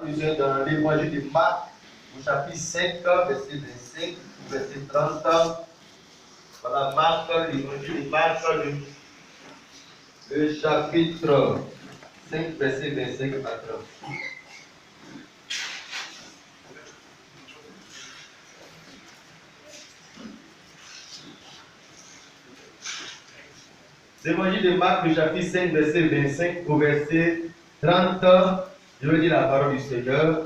Nous dans l'évangile de Marc, au chapitre 5, verset 25, verset 30. Voilà, Marc, l'évangile de Marc, le chapitre 5, verset 25 à 30. L'évangile de Marc, le chapitre 5, verset 25 au verset 30, je veux dire la parole du Seigneur.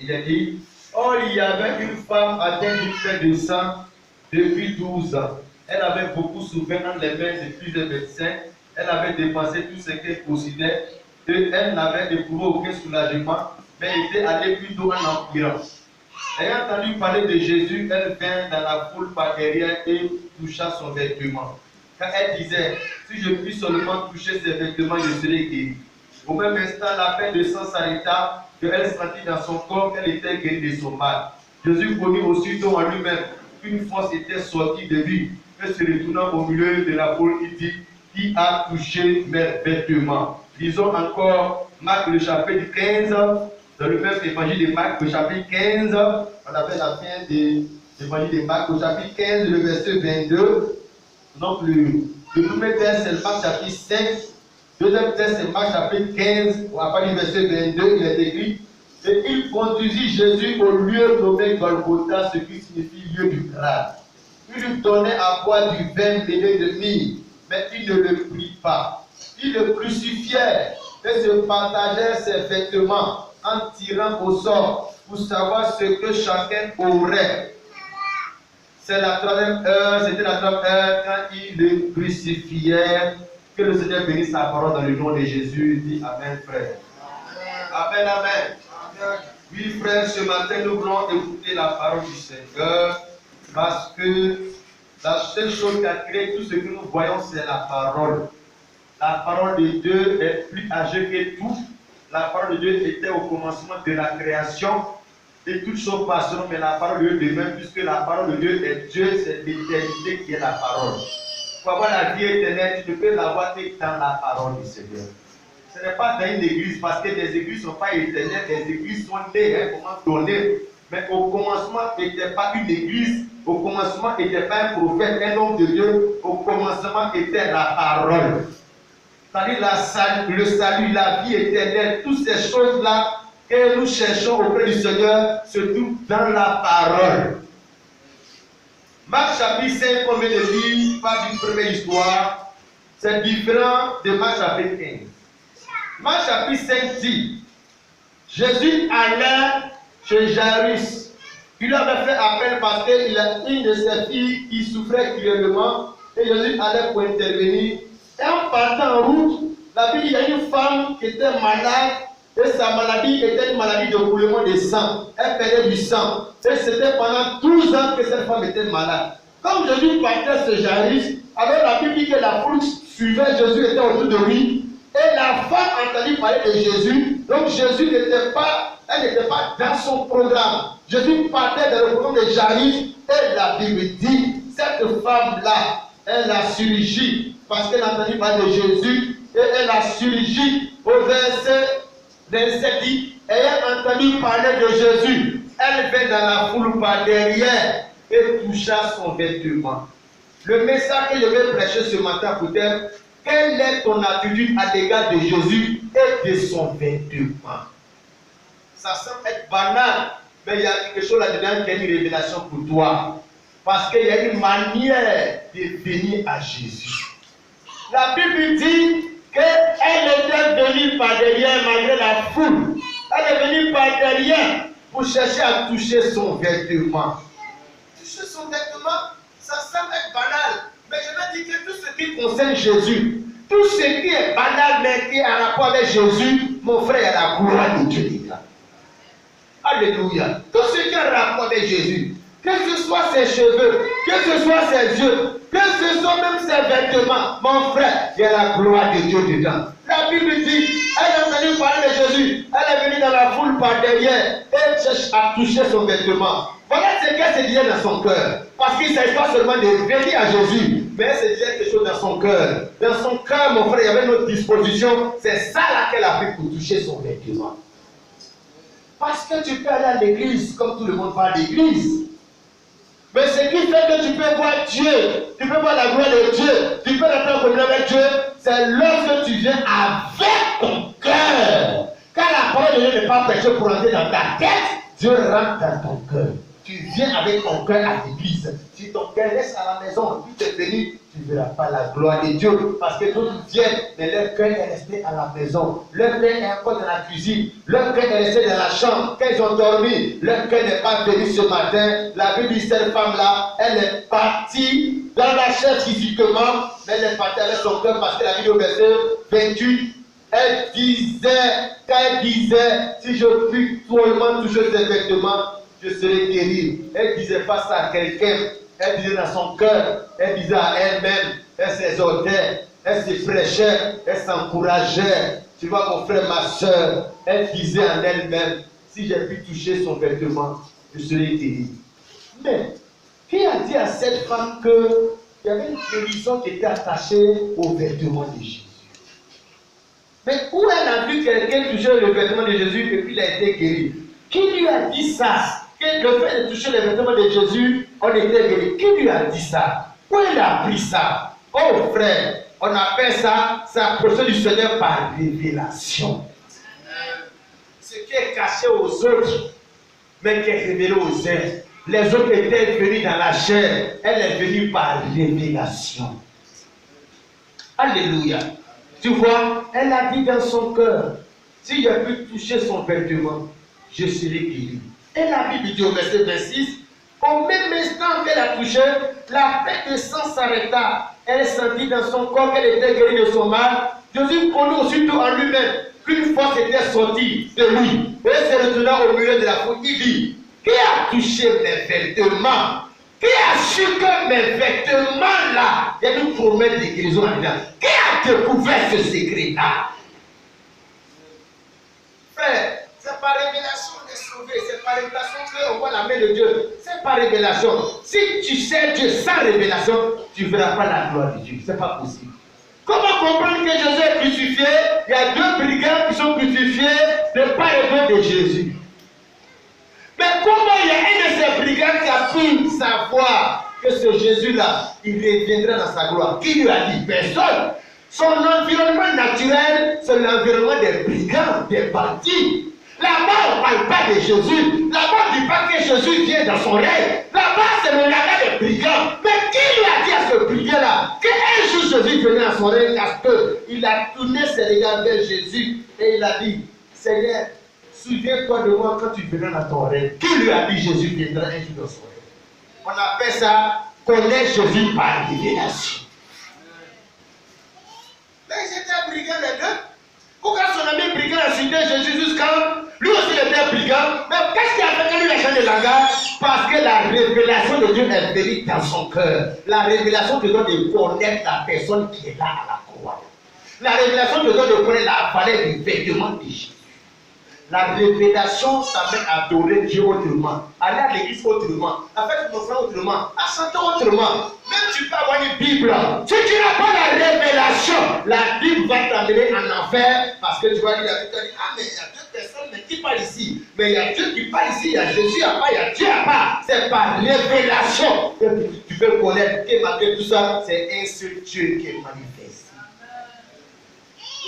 Il a dit, or il y avait une femme atteinte d'une plaie de sang depuis 12 ans. Elle avait beaucoup souffert dans les mains de plusieurs médecins. Elle avait dépensé tout ce qu'elle possédait et elle n'avait éprouvé aucun soulagement, mais était allée plutôt en empirant. Ayant entendu parler de Jésus, elle vint dans la foule par derrière et toucha son vêtement. Car elle disait, si je puis seulement toucher ses vêtements, je serai guéri. Au même instant, la peine de sang s'arrêta, qu'elle sentit dans son corps qu'elle était guérie de son mal. Jésus connut aussitôt en lui-même qu'une force était sortie de lui. Et se retournant au milieu de la foule, il dit, qui a touché mes vêtements? Lisons encore Marc le chapitre 15, dans le même évangile de Marc, le chapitre 15, on appelle la fin de l'évangile de Marc, au chapitre 15, le verset 22. Donc le premier texte, c'est Marc chapitre 5. Deuxième texte, c'est Marc chapitre 15, à partir du verset 22, il est écrit, et il conduisit Jésus au lieu nommé Golgotha, ce qui signifie lieu du grave. Il lui donnait à boire du vin mêlé de myrrhe, mais il ne le prit pas. Ils le crucifièrent et se partagèrent ses vêtements en tirant au sort pour savoir ce que chacun aurait. C'est la troisième heure, c'était la troisième heure quand ils le crucifièrent. Que le Seigneur bénisse sa parole dans le nom de Jésus. Dis Amen, frère. Amen, amen. Amen. Oui, frère, ce matin, nous voulons écouter la parole du Seigneur parce que la seule chose qui a créé tout ce que nous voyons, c'est la parole. La parole de Dieu est plus âgée que tout. La parole de Dieu était au commencement de la création. Et toutes choses passeront, mais la parole de Dieu demeure, puisque la parole de Dieu est Dieu, c'est l'éternité qui est la parole. Pour avoir la vie éternelle, tu ne peux l'avoir que dans la parole du Seigneur. Ce n'est pas dans une église, parce que des églises ne sont pas éternelles, des églises sont nées à un moment donné. Mais au commencement n'était pas une église, au commencement n'était pas un prophète, un homme de Dieu, au commencement était la parole. C'est-à-dire le salut, la vie éternelle, toutes ces choses-là que nous cherchons auprès du Seigneur se trouvent dans la parole. Marc chapitre 5, comme je vient de lire, pas d'une première histoire, c'est différent de Marc chapitre 15. Marc chapitre 5 dit, Jésus allait chez Jairus. Il lui avait fait appel parce qu'il a une de ses filles qui souffrait cruellement et Jésus allait pour intervenir. Et en partant en route, la Bible dit qu'il y a une femme qui était malade et sa maladie était une maladie de coulement de sang. Elle perdait du sang. Et c'était pendant 12 ans que cette femme était malade. Comme Jésus partait ce Jairus, alors la Bible dit que la foule suivait Jésus, était autour de lui. Et la femme entendit parler de Jésus. Donc Jésus n'était pas dans son programme. Jésus partait dans le programme de Jairus. Et la Bible dit, cette femme-là, elle a surgi parce qu'elle a entendu parler de Jésus. Et elle a surgi au verset 27 dit, ayant entendu parler de Jésus, elle vint dans la foule par derrière et toucha son vêtement. Le message que je vais prêcher ce matin pour toi, quelle est ton attitude à l'égard de Jésus et de son vêtement? Ça semble être banal, mais il y a quelque chose là-dedans qui est une révélation pour toi. Parce qu'il y a une manière de venir à Jésus. La Bible dit qu'elle était venue par derrière malgré la foule. Elle est venue par derrière pour chercher à toucher son vêtement. Toucher son vêtement, ça semble être banal. Mais je vais dire que tout ce qui concerne Jésus, tout ce qui est banal mais qui est en rapport avec Jésus, mon frère, est la gloire de Dieu. Alléluia. Tout ce qui est en rapport avec Jésus, que ce soit ses cheveux, que ce soit ses yeux, que ce soit même ses vêtements, mon frère, il y a la gloire de Dieu dedans. La Bible dit, elle a entendu parler de Jésus, elle est venue dans la foule par derrière, et elle cherche à toucher son vêtement. Voilà ce qu'elle se disait dans son cœur. Parce qu'il ne s'agit pas seulement de venir à Jésus, mais elle se disait quelque chose dans son cœur. Dans son cœur, mon frère, il y avait une autre disposition. C'est ça là qu'elle a pris pour toucher son vêtement. Parce que tu peux aller à l'église comme tout le monde va à l'église. Mais ce qui fait que tu peux voir Dieu, tu peux voir la gloire de Dieu, tu peux rentrer en communion avec Dieu, c'est lorsque tu viens avec ton cœur. Quand la parole de Dieu n'est pas prêchée pour entrer dans ta tête, Dieu rentre dans ton cœur. Tu viens avec ton cœur à l'église. Si ton cœur reste à la maison, tu t'es béni, tu ne verras pas la gloire de Dieu. Parce que d'autres viennent, mais leur cœur est resté à la maison. Leur cœur est encore dans la cuisine. Leur cœur est resté dans la chambre. Quand ils ont dormi, leur cœur n'est pas venu ce matin. La Bible dit cette femme-là, elle est partie dans la chair physiquement, mais elle est partie avec son cœur parce que la Bible au verset 28, elle disait, quand elle disait, si je puis seulement toucher ses vêtements, je serai guéri. Elle ne disait pas ça à quelqu'un. Elle disait dans son cœur. Elle disait à elle-même. Elle s'exhortait. Elle se prêchait. Elle s'encourageait. Tu vois mon frère, ma soeur. Elle disait en elle-même. Si j'ai pu toucher son vêtement, je serai guéri. Mais qui a dit à cette femme qu'il y avait une guérison qui était attachée au vêtement de Jésus? Mais où elle a vu quelqu'un toucher le vêtement de Jésus et puis il a été guéri? Qui lui a dit ça? Que le fait de toucher les vêtements de Jésus, on était guéri. Qui lui a dit ça? Où il a appris ça? Oh frère, on appelle ça s'approcher du Seigneur par révélation. Ce qui est caché aux autres, mais qui est révélé aux uns. Les autres étaient venus dans la chair, elle est venue par révélation. Alléluia. Tu vois, elle a dit dans son cœur, si j'ai pu toucher son vêtement, je serai guéri. Et la Bible dit au verset 26, au même instant qu'elle a touché, la paix de sang s'arrêta. Elle sentit dans son corps qu'elle était guérie de son mal. Jésus connut aussitôt en lui-même qu'une force était sortie de lui. Et se retournant au milieu de la foule, il dit, qui a touché mes vêtements? Qui a su que mes vêtements là, il y a une promesse de guérison là-dedans? Qui a découvert ce secret-là? Frère, c'est par révélation qu'on est sauvé. C'est par révélation qu'on voit la main de Dieu. C'est par révélation. Si tu sais Dieu sans révélation, tu ne verras pas la gloire de Dieu. Ce n'est pas possible. Comment comprendre que Jésus est crucifié? Il y a deux brigands qui sont crucifiés de part et d'autre de Jésus. Mais comment il y a un de ces brigands qui a pu savoir que ce Jésus-là, il reviendra dans sa gloire? Qui lui a dit? Personne. Son environnement naturel, c'est l'environnement des brigands, des bandits. Là-bas, on ne parle pas de Jésus. Là-bas, on ne dit pas que Jésus vient dans son règne. Là-bas, c'est le langage des brigands. Mais qui lui a dit à ce brigand-là qu'un jour Jésus venait dans son règne? Parce qu'il a tourné ses regards vers Jésus et il a dit, Seigneur, souviens-toi de moi quand tu viendras dans ton règne. Qui lui a dit Jésus viendra un jour dans son règne? On appelle ça connaître Jésus par révélation. Mais c'était un brigand les deux. Pourquoi son ami brigand a cité Jésus jusqu'à lui aussi il était brigand? Mais qu'est-ce qui a fait que lui a changé de langage? Parce que la révélation de Dieu est venue dans son cœur. La révélation te donne de connaître la personne qui est là à la croix. La révélation te donne de connaître la valeur du vêtement de Jésus. La révélation t'amène à adorer Dieu autrement, aller à l'église autrement, à faire nos frères autrement, à chanter autrement. Même tu peux avoir une Bible. Si tu n'as pas la révélation, la Bible va t'amener en enfer parce que tu vas dire, ah mais il y a deux personnes mais qui parlent ici. Mais il y a Dieu qui parle ici, il y a Jésus à part, il y a Dieu à part. C'est par révélation que tu peux connaître que malgré tout ça, c'est un seul Dieu qui est manifeste.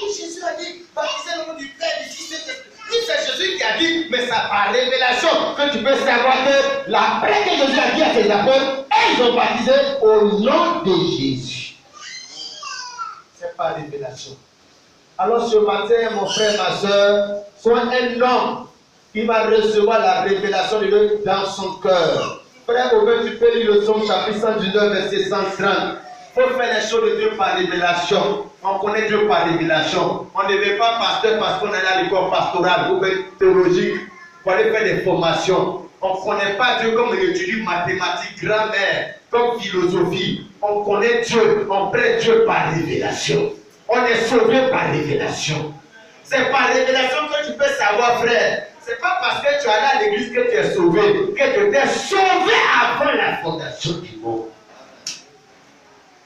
Et Jésus a dit, baptisez le nom du Père, du Fils et de l'Esprit. C'est Jésus qui a dit, mais c'est par révélation que tu peux savoir que après que Jésus a dit à ses apôtres, ils ont baptisé au nom de Jésus. C'est par révélation. Alors ce matin, mon frère, ma soeur, sois un homme qui va recevoir la révélation de Dieu dans son cœur. Frère Aubin, tu peux lire le psaume chapitre 119, verset 130. Il faut faire les choses de Dieu par révélation. On connaît Dieu par révélation. On ne devient pas pasteur parce qu'on est à l'école pastorale ou théologique pour aller faire des formations. On ne connaît pas Dieu comme on étudie mathématiques, grammaire, comme philosophie. On connaît Dieu, on prête Dieu par révélation. On est sauvé par révélation. C'est par révélation que tu peux savoir, frère. Ce n'est pas parce que tu es allé à l'église que tu es sauvé, que tu t'es sauvé avant la fondation du monde.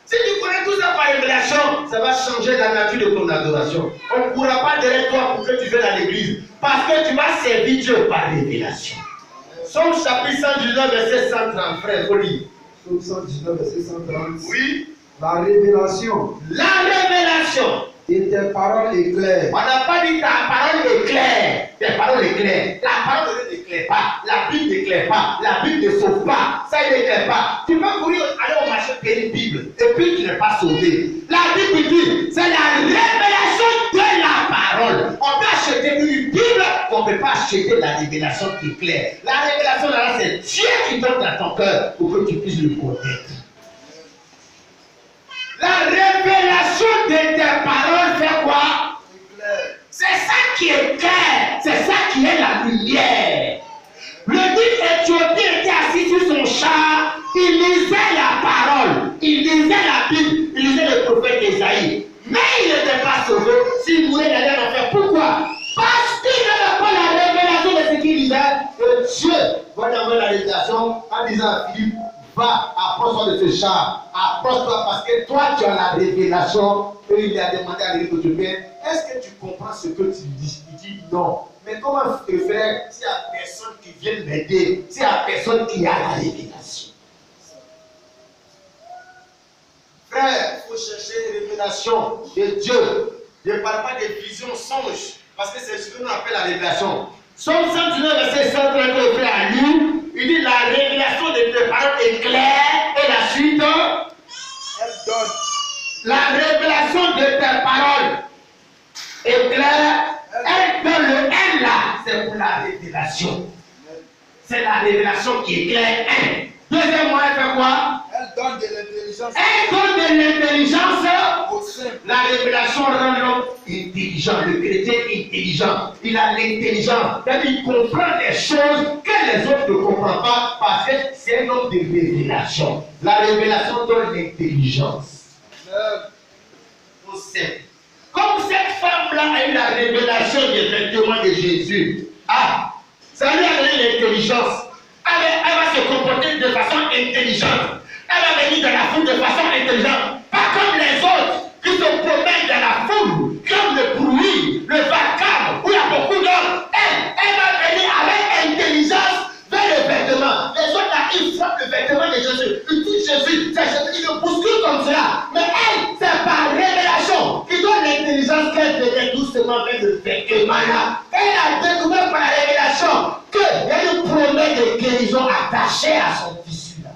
Si tu connais tout ça par révélation, ça va changer la nature de ton adoration. On ne pourra pas derrière toi pour que tu viennes à l'église. Parce que tu vas servir Dieu par révélation. Somme chapitre 119, verset 130, frère, faut lire. Somme 119, verset 130. Oui. La révélation. La révélation. Et tes paroles éclairent. On n'a pas dit ta parole éclaire. Tes paroles éclairent. La parole de Dieu n'éclaire pas. La Bible n'éclaire pas. La Bible ne sauve pas. Ça n'éclaire pas. Tu peux courir, aller au marché, payer une Bible. Et puis tu n'es pas sauvé. La Bible dit, c'est la révélation de la parole. On peut acheter une Bible, on ne peut pas acheter la révélation qui est claire. La révélation là, c'est Dieu qui donne dans ton cœur pour que tu puisses le connaître. La révélation de tes paroles fait quoi? C'est ça qui est clair. C'est ça qui est la lumière. Le dit Éthiopien était assis sur son char. Il lisait la parole. Il lisait la Bible. Il lisait le prophète Isaïe. Mais il n'était pas sauvé. S'il mourait, il allait en faire. Pourquoi? Parce qu'il n'avait pas la révélation de ce qu'il lisait. Et Dieu va lui envoyer la révélation en disant à Philippe, va, approche-toi de ce char. Approche-toi parce que toi, tu as la révélation. Et il a demandé à l'Éthiopien, est-ce que tu comprends ce que tu dis? Il dit non. Mais comment faire s'il n'y a personne qui vient m'aider? S'il n'y a personne qui a la révélation? Frère, il faut chercher une révélation de Dieu. Je ne parle pas des visions, songes. Parce que c'est ce que nous appelons la révélation. Somme 119, verset 130 que le frère a lu. Il dit la révélation de tes paroles est claire. Et la suite, elle donne. La révélation de tes paroles est claire. Elle donne le N là. C'est pour la révélation. C'est la révélation qui est claire. Deuxièmement, elle fait quoi? Elle donne de l'intelligence. Elle donne de l'intelligence. La révélation rend l'homme intelligent. Le chrétien est intelligent. Il a l'intelligence. Il comprend les choses que les autres ne comprennent pas parce que c'est un homme de révélation. La révélation donne l'intelligence. Comme cette femme-là a eu la révélation des vêtements de Jésus, ça lui a donné l'intelligence. Elle va se comporter de façon intelligente. Elle va venir dans la foule de façon intelligente. Pas comme les autres qui se promènent dans la foule, comme le bruit, le vacarme, où il y a beaucoup d'hommes. Elle va venir avec intelligence vers le vêtement. Les autres là, ils frappent le vêtement de Jésus. Ils disent Jésus, c'est Jésus, ils le bousculent comme cela. Mais elle, c'est par révélation. Ils donne l'intelligence qu'elle venait doucement vers le vêtement là. Elle a découvert par la révélation qu'il y a une promesse de guérison attachée à son tissu là.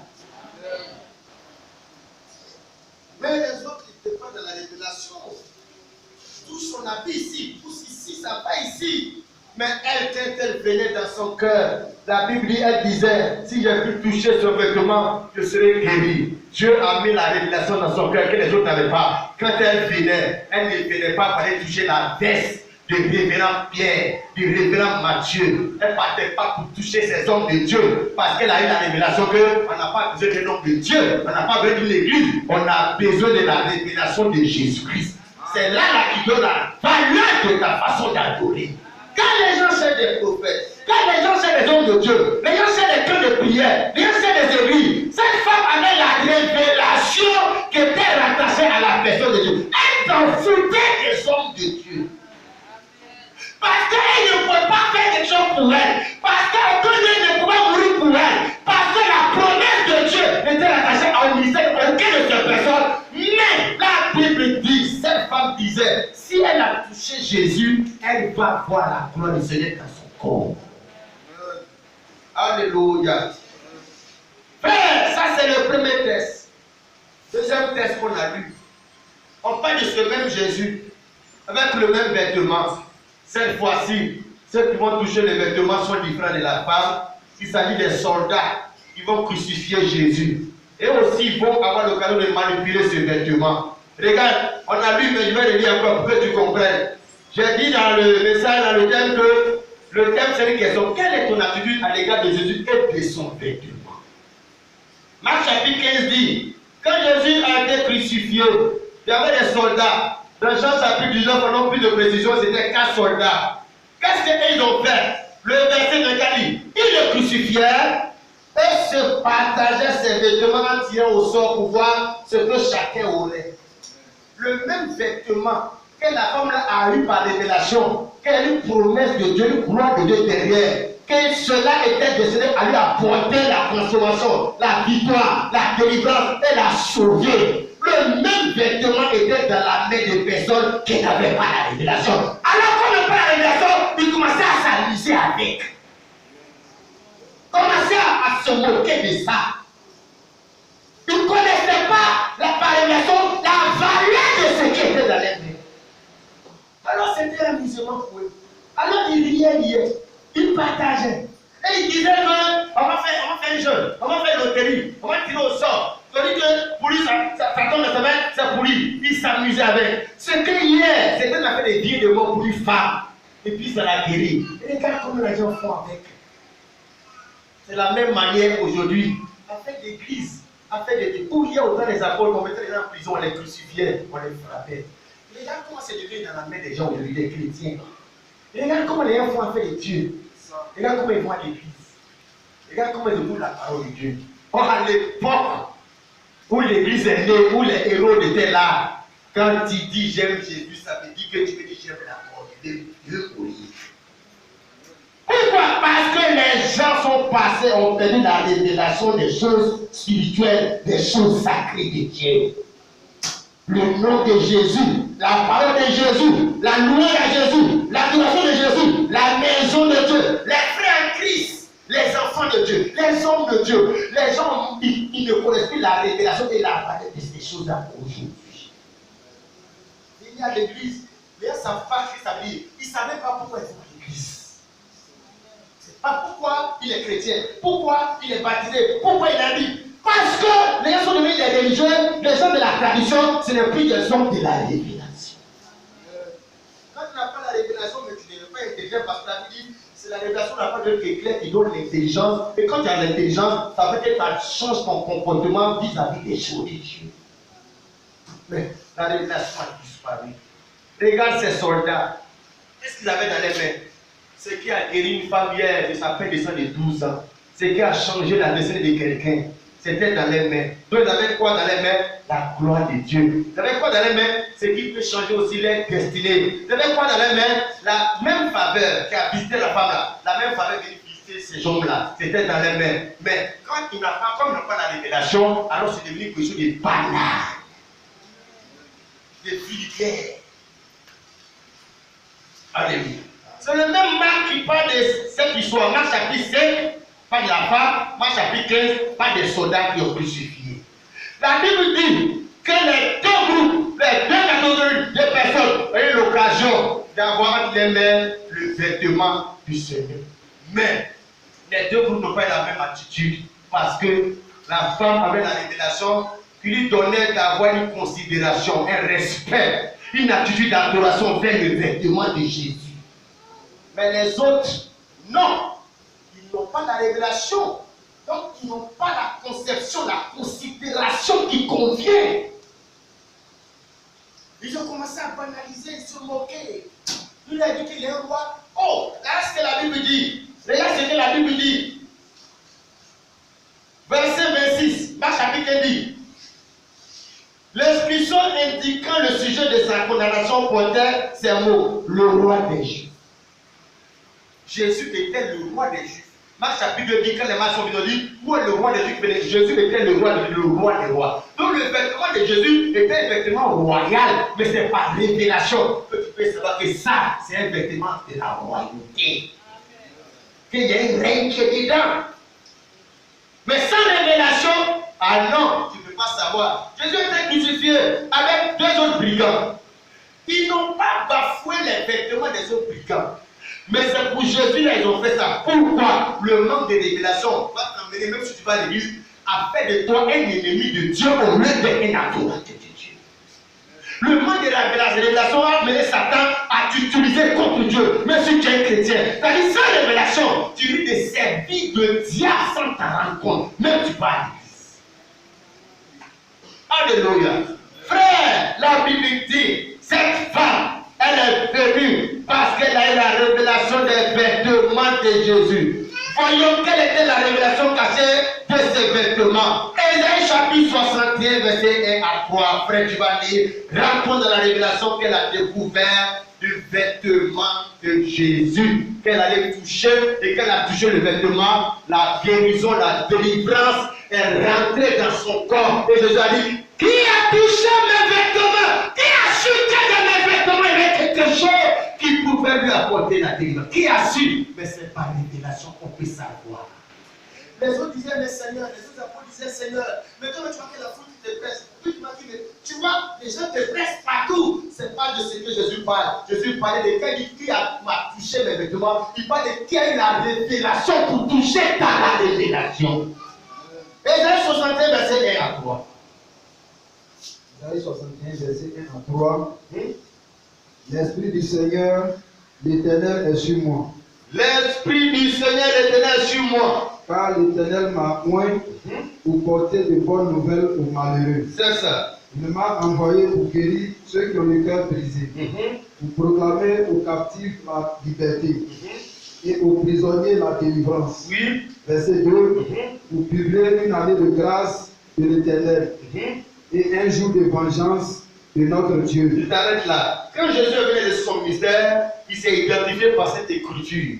Mais les autres n'étaient pas dans la révélation. Tout son habit ici, pousse ici, ça va ici. Mais elle, quand elle venait dans son cœur, la Bible dit, elle disait, si j'ai pu toucher son vêtement, je serai guéri. Dieu a mis la révélation dans son cœur que les autres n'avaient pas. Quand elle ne venait pas pour aller toucher la veste du révérend Pierre, du révérend Matthieu. Elle ne partait pas pour toucher ces hommes de Dieu, parce qu'elle a eu la révélation qu'on n'a pas besoin d'un homme de Dieu, on n'a pas besoin de l'église, on a besoin de la révélation de Jésus-Christ. C'est là qui donne la valeur de ta façon d'adorer. Quand les gens cherchent des prophètes, quand les gens cherchent des hommes de Dieu, les gens cherchent des cœurs de prière, les gens cherchent des églises, cette femme avait la révélation qui était rattachée à la personne de Dieu. Elle s'en foutait des hommes de Dieu. Parce qu'elle ne pouvait pas faire quelque chose pour elle. Parce qu'aucun d'eux ne pouvait mourir pour elle. Parce que la promesse de Dieu était rattachée à un ministère auquel de ces personnes. Mais la Bible dit, cette femme disait, si elle a touché Jésus, elle va voir la gloire du Seigneur dans son corps. Alléluia. Frère, ça c'est le premier test. Deuxième test qu'on a lu. On parle de ce même Jésus, avec le même vêtement. Cette fois-ci, ceux qui vont toucher les vêtements sont différents de la femme. Il s'agit des soldats qui vont crucifier Jésus. Et aussi, ils vont avoir l'occasion de manipuler ce vêtement. Regarde, on a lu, mais je vais le lire encore pour que tu comprennes. J'ai dit dans le message, dans le thème, que le thème c'est une question. Quelle est ton attitude à l'égard de Jésus et de son vêtement? Marc chapitre 15 dit, quand Jésus a été crucifié, il y avait des soldats. Dans Jean chapitre 19, on n'a plus de précision, c'était 4 soldats. Qu'est-ce qu'ils ont fait? Le verset 24 dit, ils le crucifièrent et se partageaient ses vêtements en tirant au sort pour voir ce que chacun aurait. le même vêtement que la femme là a eu par révélation, qu'elle a une promesse de Dieu, une gloire de Dieu derrière, que cela était destiné à lui apporter la transformation, la victoire, la délivrance et la sauver. Le même vêtement était dans la main des personnes qui n'avaient pas la révélation. Alors qu'on n'a pas la révélation, ils commençaient à s'amuser avec. Commençaient à se moquer de ça. Ils ne connaissaient pas par révélation la valeur de ce qui était dans les mains. Alors c'était un amusement pour eux. Alors ils riaient, ils partageaient. Et ils disaient qu'on va faire un jeu, on va faire une loterie, on va tirer au sort. Tandis que pour lui, ça tombe dans sa main, c'est pour lui. Il s'amusait avec. Ce que hier, c'était une affaire de vie de mort pour lui, femme. Et puis ça l'a guéri. Et regarde comment les gens font avec. C'est la même manière aujourd'hui. Affaire d'église, affaire de où il y a autant des apôtres, on mettait les gens en prison, on les crucifiait, on les frappait. Regarde comment c'est devenu dans la main des gens aujourd'hui, des chrétiens. Regarde comment les gens font affaire de Dieu. Regarde comment ils vont à l'église. Regarde comment ils écoutent la parole de Dieu. Or, à l'époque où l'église est née, où les héros étaient là, quand tu dis j'aime Jésus, ça veut dire que tu veux dire j'aime la parole de Dieu. Pourquoi? Parce que les gens sont passés, ont perdu la révélation des choses spirituelles, des choses sacrées de Dieu. Le nom de Jésus, la parole de Jésus, la louange à Jésus, l'adoration de Jésus, la maison de Dieu, les frères en Christ, les enfants de Dieu, les hommes de Dieu, les gens, ils ne connaissent plus la révélation et la valeur de ces choses-là aujourd'hui. Il y a l'église, les gens ne savent pas ce que ça veut dire. Ils ne savaient pas pourquoi ils sont à l'église. C'est pas pourquoi il est chrétien, pourquoi il est baptisé, pourquoi il a dit. Parce que les gens sont devenus des religieux, les gens de la tradition, ce n'est plus des hommes de la révélation. Quand tu n'as pas la révélation, mais tu ne devais pas intelligent, parce que la Bible dit, c'est la révélation de la part de Dieu qui éclaire, qui donne l'intelligence. Et quand tu as l'intelligence, ça veut dire que tu changes ton comportement vis-à-vis des choses de Dieu. Mais la révélation a disparu. Regarde ces soldats. Qu'est-ce qu'ils avaient dans les mains? Ce qui a guéri une femme hier de sa peine de sang de 12 ans. Ce qui a changé la destinée de quelqu'un. C'était dans les mains. Donc ils avaient quoi dans les mains? La gloire de Dieu. Ils avaient quoi dans les mains? Ce qui peut changer aussi leur destinée. Ils avaient quoi dans les mains? La même faveur qui a visité la femme là. La même faveur qui a visité ces hommes-là. C'était dans les mains. Mais quand il n'a pas, comme il n'a pas la révélation, alors c'est devenu quelque chose de banal. De vulgaire. Alléluia. C'est le même Marc qui parle de cette histoire. Marc chapitre 5. Pas de la femme, Marc chapitre 15, pas des soldats qui ont crucifié. La Bible dit que les deux groupes, les deux catégories de personnes ont eu l'occasion d'avoir entre les mains le vêtement du Seigneur. Mais les deux groupes n'ont pas eu la même attitude parce que la femme avait la révélation qui lui donnait d'avoir une considération, un respect, une attitude d'adoration vers le vêtement de Jésus. Mais les autres, non. Ils n'ont pas la révélation, donc ils n'ont pas la conception, la considération qui convient. Ils ont commencé à banaliser, ils se moquer. Il a dit qu'il est un roi. Oh, là ce que la Bible dit. Regarde ce que la Bible dit. Verset 26, Marc chapitre dit. L'inscription indiquant le sujet de sa condamnation portait ces mots, le roi des Juifs. Jésus était le roi des Juifs. Marc chapitre 2 dit, quand les mains sont venus, dit, où est le roi des Juifs? Jésus était le roi des rois. Donc le vêtement de Jésus était un vêtement royal, mais ce n'est pas révélation. Tu peux savoir que ça, c'est un vêtement de la royauté. Qu'il y a un règne qui est dedans. Mais sans révélation, ah non, tu ne peux pas savoir. Jésus était crucifié avec deux autres brigands. Ils n'ont pas bafoué les vêtements des autres brigands. Mais c'est pour Jésus, là, ils ont fait ça. Pourquoi? Le manque de révélation va t'emmener, même si tu vas à l'église, à faire de toi un ennemi de Dieu au lieu d'être un adorateur de Dieu. Le manque de révélation va amener Satan à t'utiliser contre Dieu, même si tu es un chrétien. C'est-à-dire, sans révélation, tu risques de servir le diable sans t'en rendre compte, même tu vas à l'église. Alléluia. Frère, la Bible dit, cette femme, elle est venue parce qu'elle a eu la révélation des vêtements de Jésus. Voyons quelle était la révélation cachée de ces vêtements. Ésaïe chapitre 61, verset 1 à 3. Frère, tu vas lire. Rentrons dans la révélation qu'elle a découvert du vêtement de Jésus. Qu'elle allait toucher et qu'elle a touché le vêtement. La guérison, la délivrance est rentrée dans son corps. Et Jésus a dit, qui a touché mes vêtements? Qui a su que dans mes vêtements il y avait quelque chose qui pouvait lui apporter la délivrance? Qui a su? Mais c'est par révélation qu'on peut savoir. Les autres disaient, mais Seigneur, les autres apôtres disaient, Seigneur, mais quand tu vois que la foule te presse, tu vois, les gens te pressent partout. Ce n'est pas de ce que Jésus parle. Jésus parlait de qui m'a touché mes vêtements. Il parle de qui a eu la révélation pour toucher par la révélation. Ésaïe 61, verset 1 à 3. Ésaïe 61, verset 1 à 3. L'Esprit du Seigneur, l'Éternel est sur moi. L'Esprit du Seigneur, l'Éternel est sur moi. Car l'Éternel m'a oint pour porter de bonnes nouvelles aux malheureux. C'est ça. Il m'a envoyé pour guérir ceux qui ont le cœur brisé, pour proclamer aux captifs la liberté et aux prisonniers la délivrance. Oui. Verset 2. Pour publier une année de grâce de l'Éternel et un jour de vengeance de notre Dieu. Je t'arrête là. Quand Jésus est venu de son mystère, il s'est identifié par cette écriture.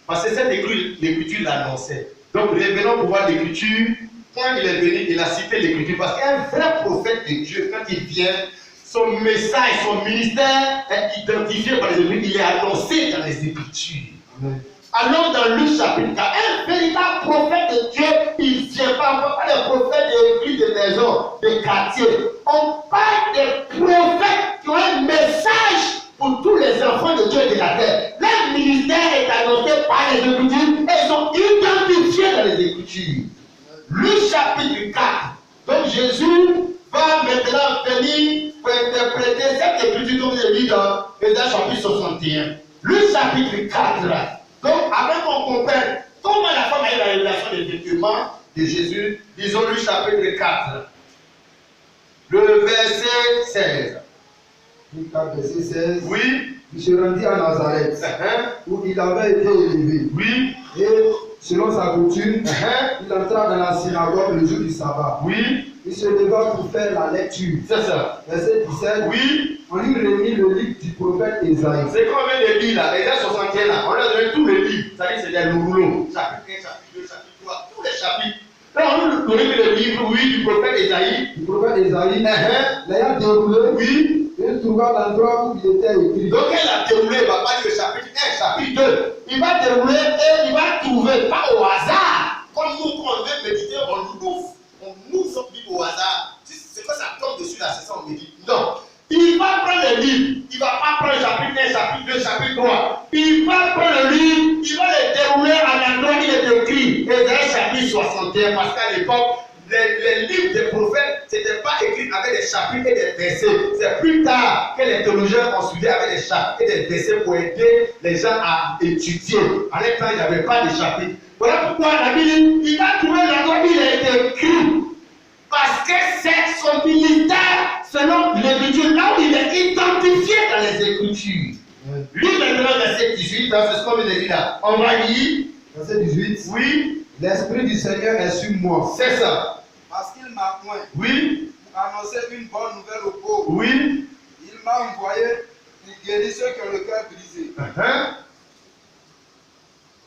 Parce que cette écriture l'annonçait. Donc, révélons pouvoir l'écriture. Quand il est venu, il a cité l'écriture. Parce qu'un vrai prophète de Dieu, quand il vient, son message, son ministère est identifié par les écritures. Il est annoncé dans les écritures. Amen. Alors, dans Luc chapitre 4, un véritable prophète de Dieu, il ne vient pas. On ne parle pas des prophètes d'église, de maison, de quartier. On parle des prophètes qui ont un message pour tous les enfants de Dieu et de la terre. Leur ministère est annoncé par les Écritures et ils sont identifiés dans les Écritures. Luc chapitre 4. Donc Jésus va maintenant venir pour interpréter cette Écriture dont vous avez lu dans Ésaïe chapitre 61. Luc chapitre 4. Donc avant qu'on comprenne comment la femme a eu la révélation des vêtements de Jésus, disons Luc chapitre 4. Le verset 16. Luc 4, verset 16. Oui. Il se rendit à Nazareth, où il avait été élevé. Oui. Et selon sa coutume, il entra dans la synagogue le jour du sabbat. Oui. Il se leva pour faire la lecture. C'est ça. Verset 17. Oui. On lui remit le livre du prophète Ésaïe. C'est combien de livres là? Ésaïe 61 là. On lui a donné tous les livres. C'est-à-dire c'est des rouleaux. Chapitre 1, chapitre 2, chapitre 3, tous les chapitres. Là, on lui a donné le livre, oui, du prophète Ésaïe. Du prophète Ésaïe. L'ayant déroulé, Oui. il trouva l'endroit où il était écrit. Donc elle a déroulé, il ne va pas dire le chapitre 1, chapitre 2. Il va dérouler et il va trouver, pas au hasard. Comme nous, quand on veut méditer, on ouvre son livre au hasard. C'est quand ça tombe dessus là, c'est ça on médite. Non. Il va prendre le livre. Il ne va pas prendre le chapitre 1, chapitre 2, chapitre 3. Il va prendre le livre, il va le dérouler à l'endroit où il est écrit. Ésaïe chapitre 61, parce qu'à l'époque, les livres des prophètes, ce n'était pas écrit avec des chapitres et des versets. C'est plus tard que les théologiens ont suivi avec des chapitres et des versets pour aider les gens à étudier. En même temps, il n'y avait pas de chapitres. Voilà pourquoi la Bible, il va trouver l'endroit où il a été écrit. Parce que c'est son ministère, selon l'écriture, là où il est identifié dans les écritures. Lui, maintenant, verset 18, c'est ce qu'on vient de dire là. On va lire. Verset 18. Oui. L'Esprit du Seigneur est sur moi. C'est ça. Parce qu'il m'a oint Oui. pour annoncer une bonne nouvelle aux pauvres. Oui. Il m'a envoyé pour guérir ceux qui ont le cœur brisé.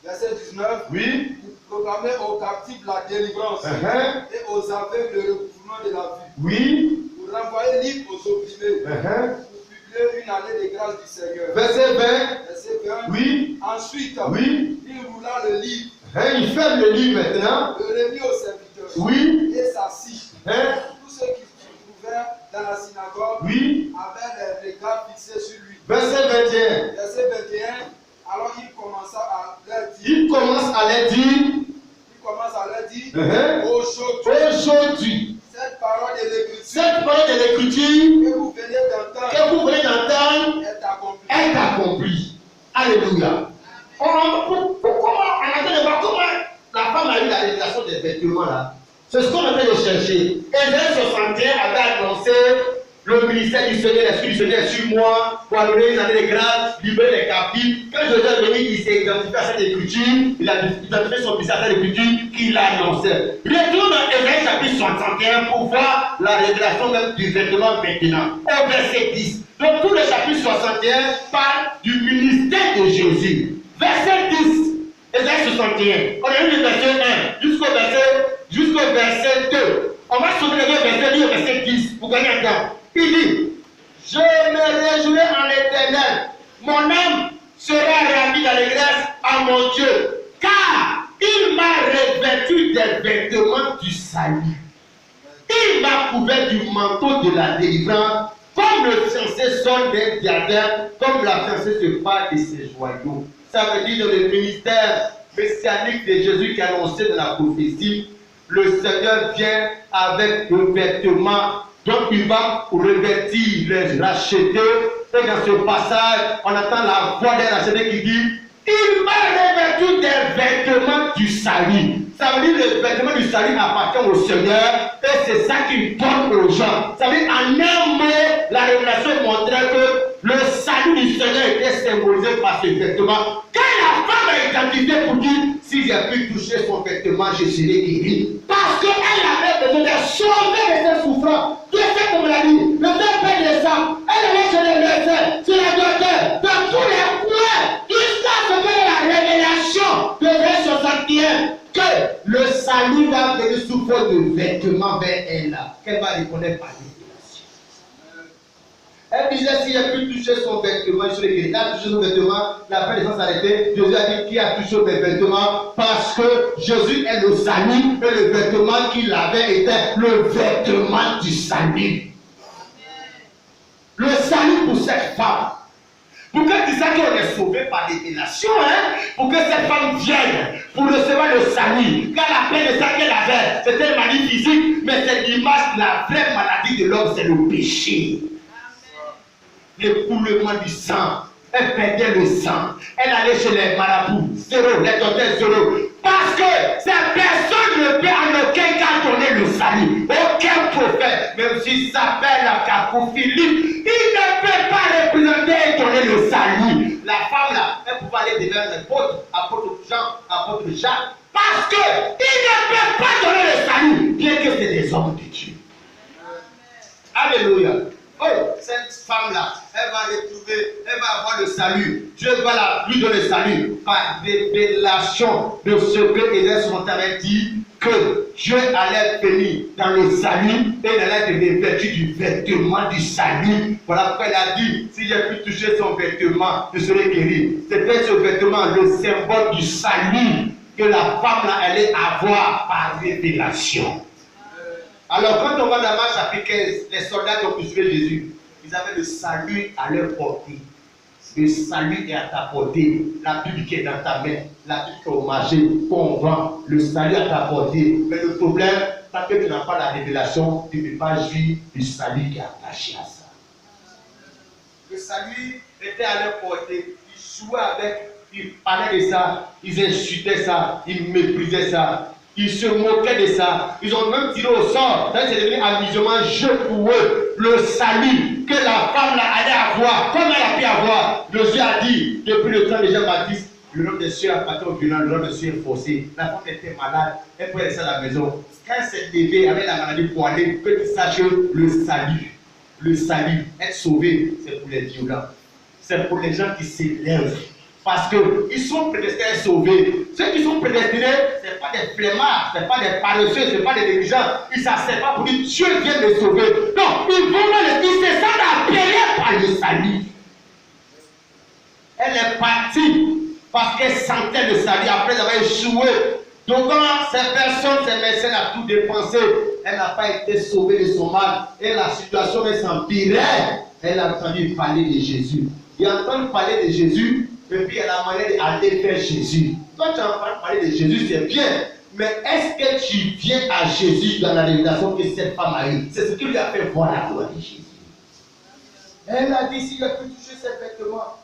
Verset 19. Oui. Pour proclamer aux captifs la délivrance et aux aveugles le recouvrement de la vue. Oui. Pour renvoyer libre aux opprimés. Pour publier une année de grâce du Seigneur. Verset 20. Verset 20. Oui. Ensuite, Oui. il roula le livre. Il ferme le livre maintenant. Le remit aux serviteurs. Oui. Et s'assit. Tous ceux qui se trouvaient dans la synagogue Oui. avaient les regards fixés sur lui. Verset 21. Verset 21. Alors il commença à leur dire. Il commence à leur dire. Aujourd'hui. Cette parole de l'écriture. Cette parole de l'écriture. Que vous venez d'entendre. Est accomplie. Alléluia. Pourquoi on a de voir comment la femme a eu la révélation des vêtements là? C'est ce qu'on a fait de chercher. Ésaïe 61 avait annoncé le ministère du Seigneur, l'Esprit du Seigneur est sur moi, pour annoncer les années de grâce, libérer les captifs. Quand Jésus est venu, il s'est identifié à cette écriture, il a identifié son ministère à cette écriture qu'il annonçait. Retournons dans Ésaïe chapitre 61 pour voir la révélation même du vêtement maintenant, au verset 10. Donc tout le chapitre 61 parle du ministère de Jésus. Verset 10, Ésaïe 61. On a eu le verset 1 jusqu'au verset 2. On va sauter les deux versets, lire le verset 10 pour gagner un temps. Il dit, je me réjouirai en l'Éternel. Mon âme sera ravie d'allégresse à mon Dieu, car il m'a revêtu des vêtements du salut. Il m'a couvert du manteau de la délivrance, comme le fiancé sonne d'un diadème, comme la fiancée se part de ses joyaux. Ça veut dire dans le ministère messianique de Jésus qui est annoncé dans la prophétie, le Seigneur vient avec le vêtement, donc il va revêtir les rachetés. Et dans ce passage, on entend la voix des rachetés qui dit, il m'a revêtu des vêtements du salut. Ça veut dire que le vêtement du salut appartient au Seigneur et c'est ça qu'il donne aux gens. Ça veut dire en un mot, la révélation montrait que le salut du Seigneur était symbolisé par ce vêtement. Quand la femme a identifié pour dire, si j'ai pu toucher son vêtement, je serai guéri. Parce qu'elle avait besoin de sauver de ses souffrances. Dieu fait comme l'a dit, le Père paie les sang. Elle allait sur les médecins, sur la docteur, dans tous les coins, jusqu'à ce que la révélation de Verset 61, que le salut va venir sous forme de vêtements vers elle, qu'elle va reconnaître par révélation. Elle disait, si j'ai pu toucher son vêtement, je serai guéri. Elle a touché son vêtement, la paix des gens s'arrêtait. Jésus a dit, qui a touché mes vêtements? Parce que Jésus est le salut, et le vêtement qu'il avait était le vêtement du salut. Le salut pour cette femme. Pour que tu saches qu'on est sauvé par révélation, pour que cette femme vienne pour recevoir le salut. Car la paix de ça qu'elle avait, c'était une maladie physique, mais c'est l'image de la vraie maladie de l'homme, c'est le péché. L'écoulement du sang. Elle perdait le sang. Elle allait chez les marabouts. Zéro, les docteurs zéro. Parce que cette personne ne peut en aucun cas donner le salut. Aucun prophète, même s'il s'appelle la capophilie, il ne peut pas représenter et donner le salut. La femme là, elle pouvait aller devant l'apôtre, apôtre Jean, apôtre Jacques. Parce qu'il ne peut pas donner le salut, bien que c'est des hommes de Dieu. Alléluia. Oh, cette femme-là, elle va retrouver, elle va avoir le salut. Dieu va lui donner le salut par révélation de ce que Ésaïe avait dit, que Dieu allait venir dans le salut et elle allait être revêtue du vêtement du salut. Voilà pourquoi elle a dit, si j'ai pu toucher son vêtement, je serai guéri. C'était ce vêtement, le symbole du salut que la femme-là allait avoir par révélation. Alors, quand on va dans Marc chapitre 15, les soldats qui ont crucifié Jésus, ils avaient le salut à leur portée. Le salut est à ta portée. La Bible qui est dans ta main, la Bible qui est au marché, qu'on vend, le salut à ta portée. Mais le problème, tant que tu n'as pas la révélation, tu ne peux pas jouir du salut qui est attaché à ça. Le salut était à leur portée. Ils jouaient avec, ils parlaient de ça, ils insultaient ça, ils méprisaient ça. Ils se moquaient de ça. Ils ont même tiré au sort. Ça, c'est devenu amusement, jeu pour eux. Le salut que la femme là allait avoir, comme elle a pu avoir. Jésus a dit, depuis le temps de Jean-Baptiste, le nom des cieux appartient au violent, le nom des cieux est forcé. La femme était malade, elle pouvait rester à la maison. Quand elle s'est levée avec la maladie poilée, que tu saches le salut, être sauvé, c'est pour les violents. C'est pour les gens qui s'élèvent. Parce qu'ils sont prédestinés à être sauvés. Ceux qui sont prédestinés, ce n'est pas des flemmards, ce n'est pas des paresseux, ce n'est pas des négligents. Ils ne s'asseyent pas pour dire Dieu vient les sauver. Non, ils vont dans l'esprit, c'est ça d'appelé par le salut. Elle est partie parce qu'elle sentait le salut après avoir échoué. Devant ces personnes, ces médecins a tout dépensé. Elle n'a pas été sauvée de son mal. Et la situation s'empirait. Elle a entendu parler de Jésus. Et entendre parler de Jésus, et puis elle a manière d'aller vers Jésus. Quand tu entends parler de Jésus, c'est bien. Mais est-ce que tu viens à Jésus dans la révélation que cette femme a eue? C'est ce qui lui a fait voir la gloire de Jésus. Elle a dit, si je peux toucher ses vêtements,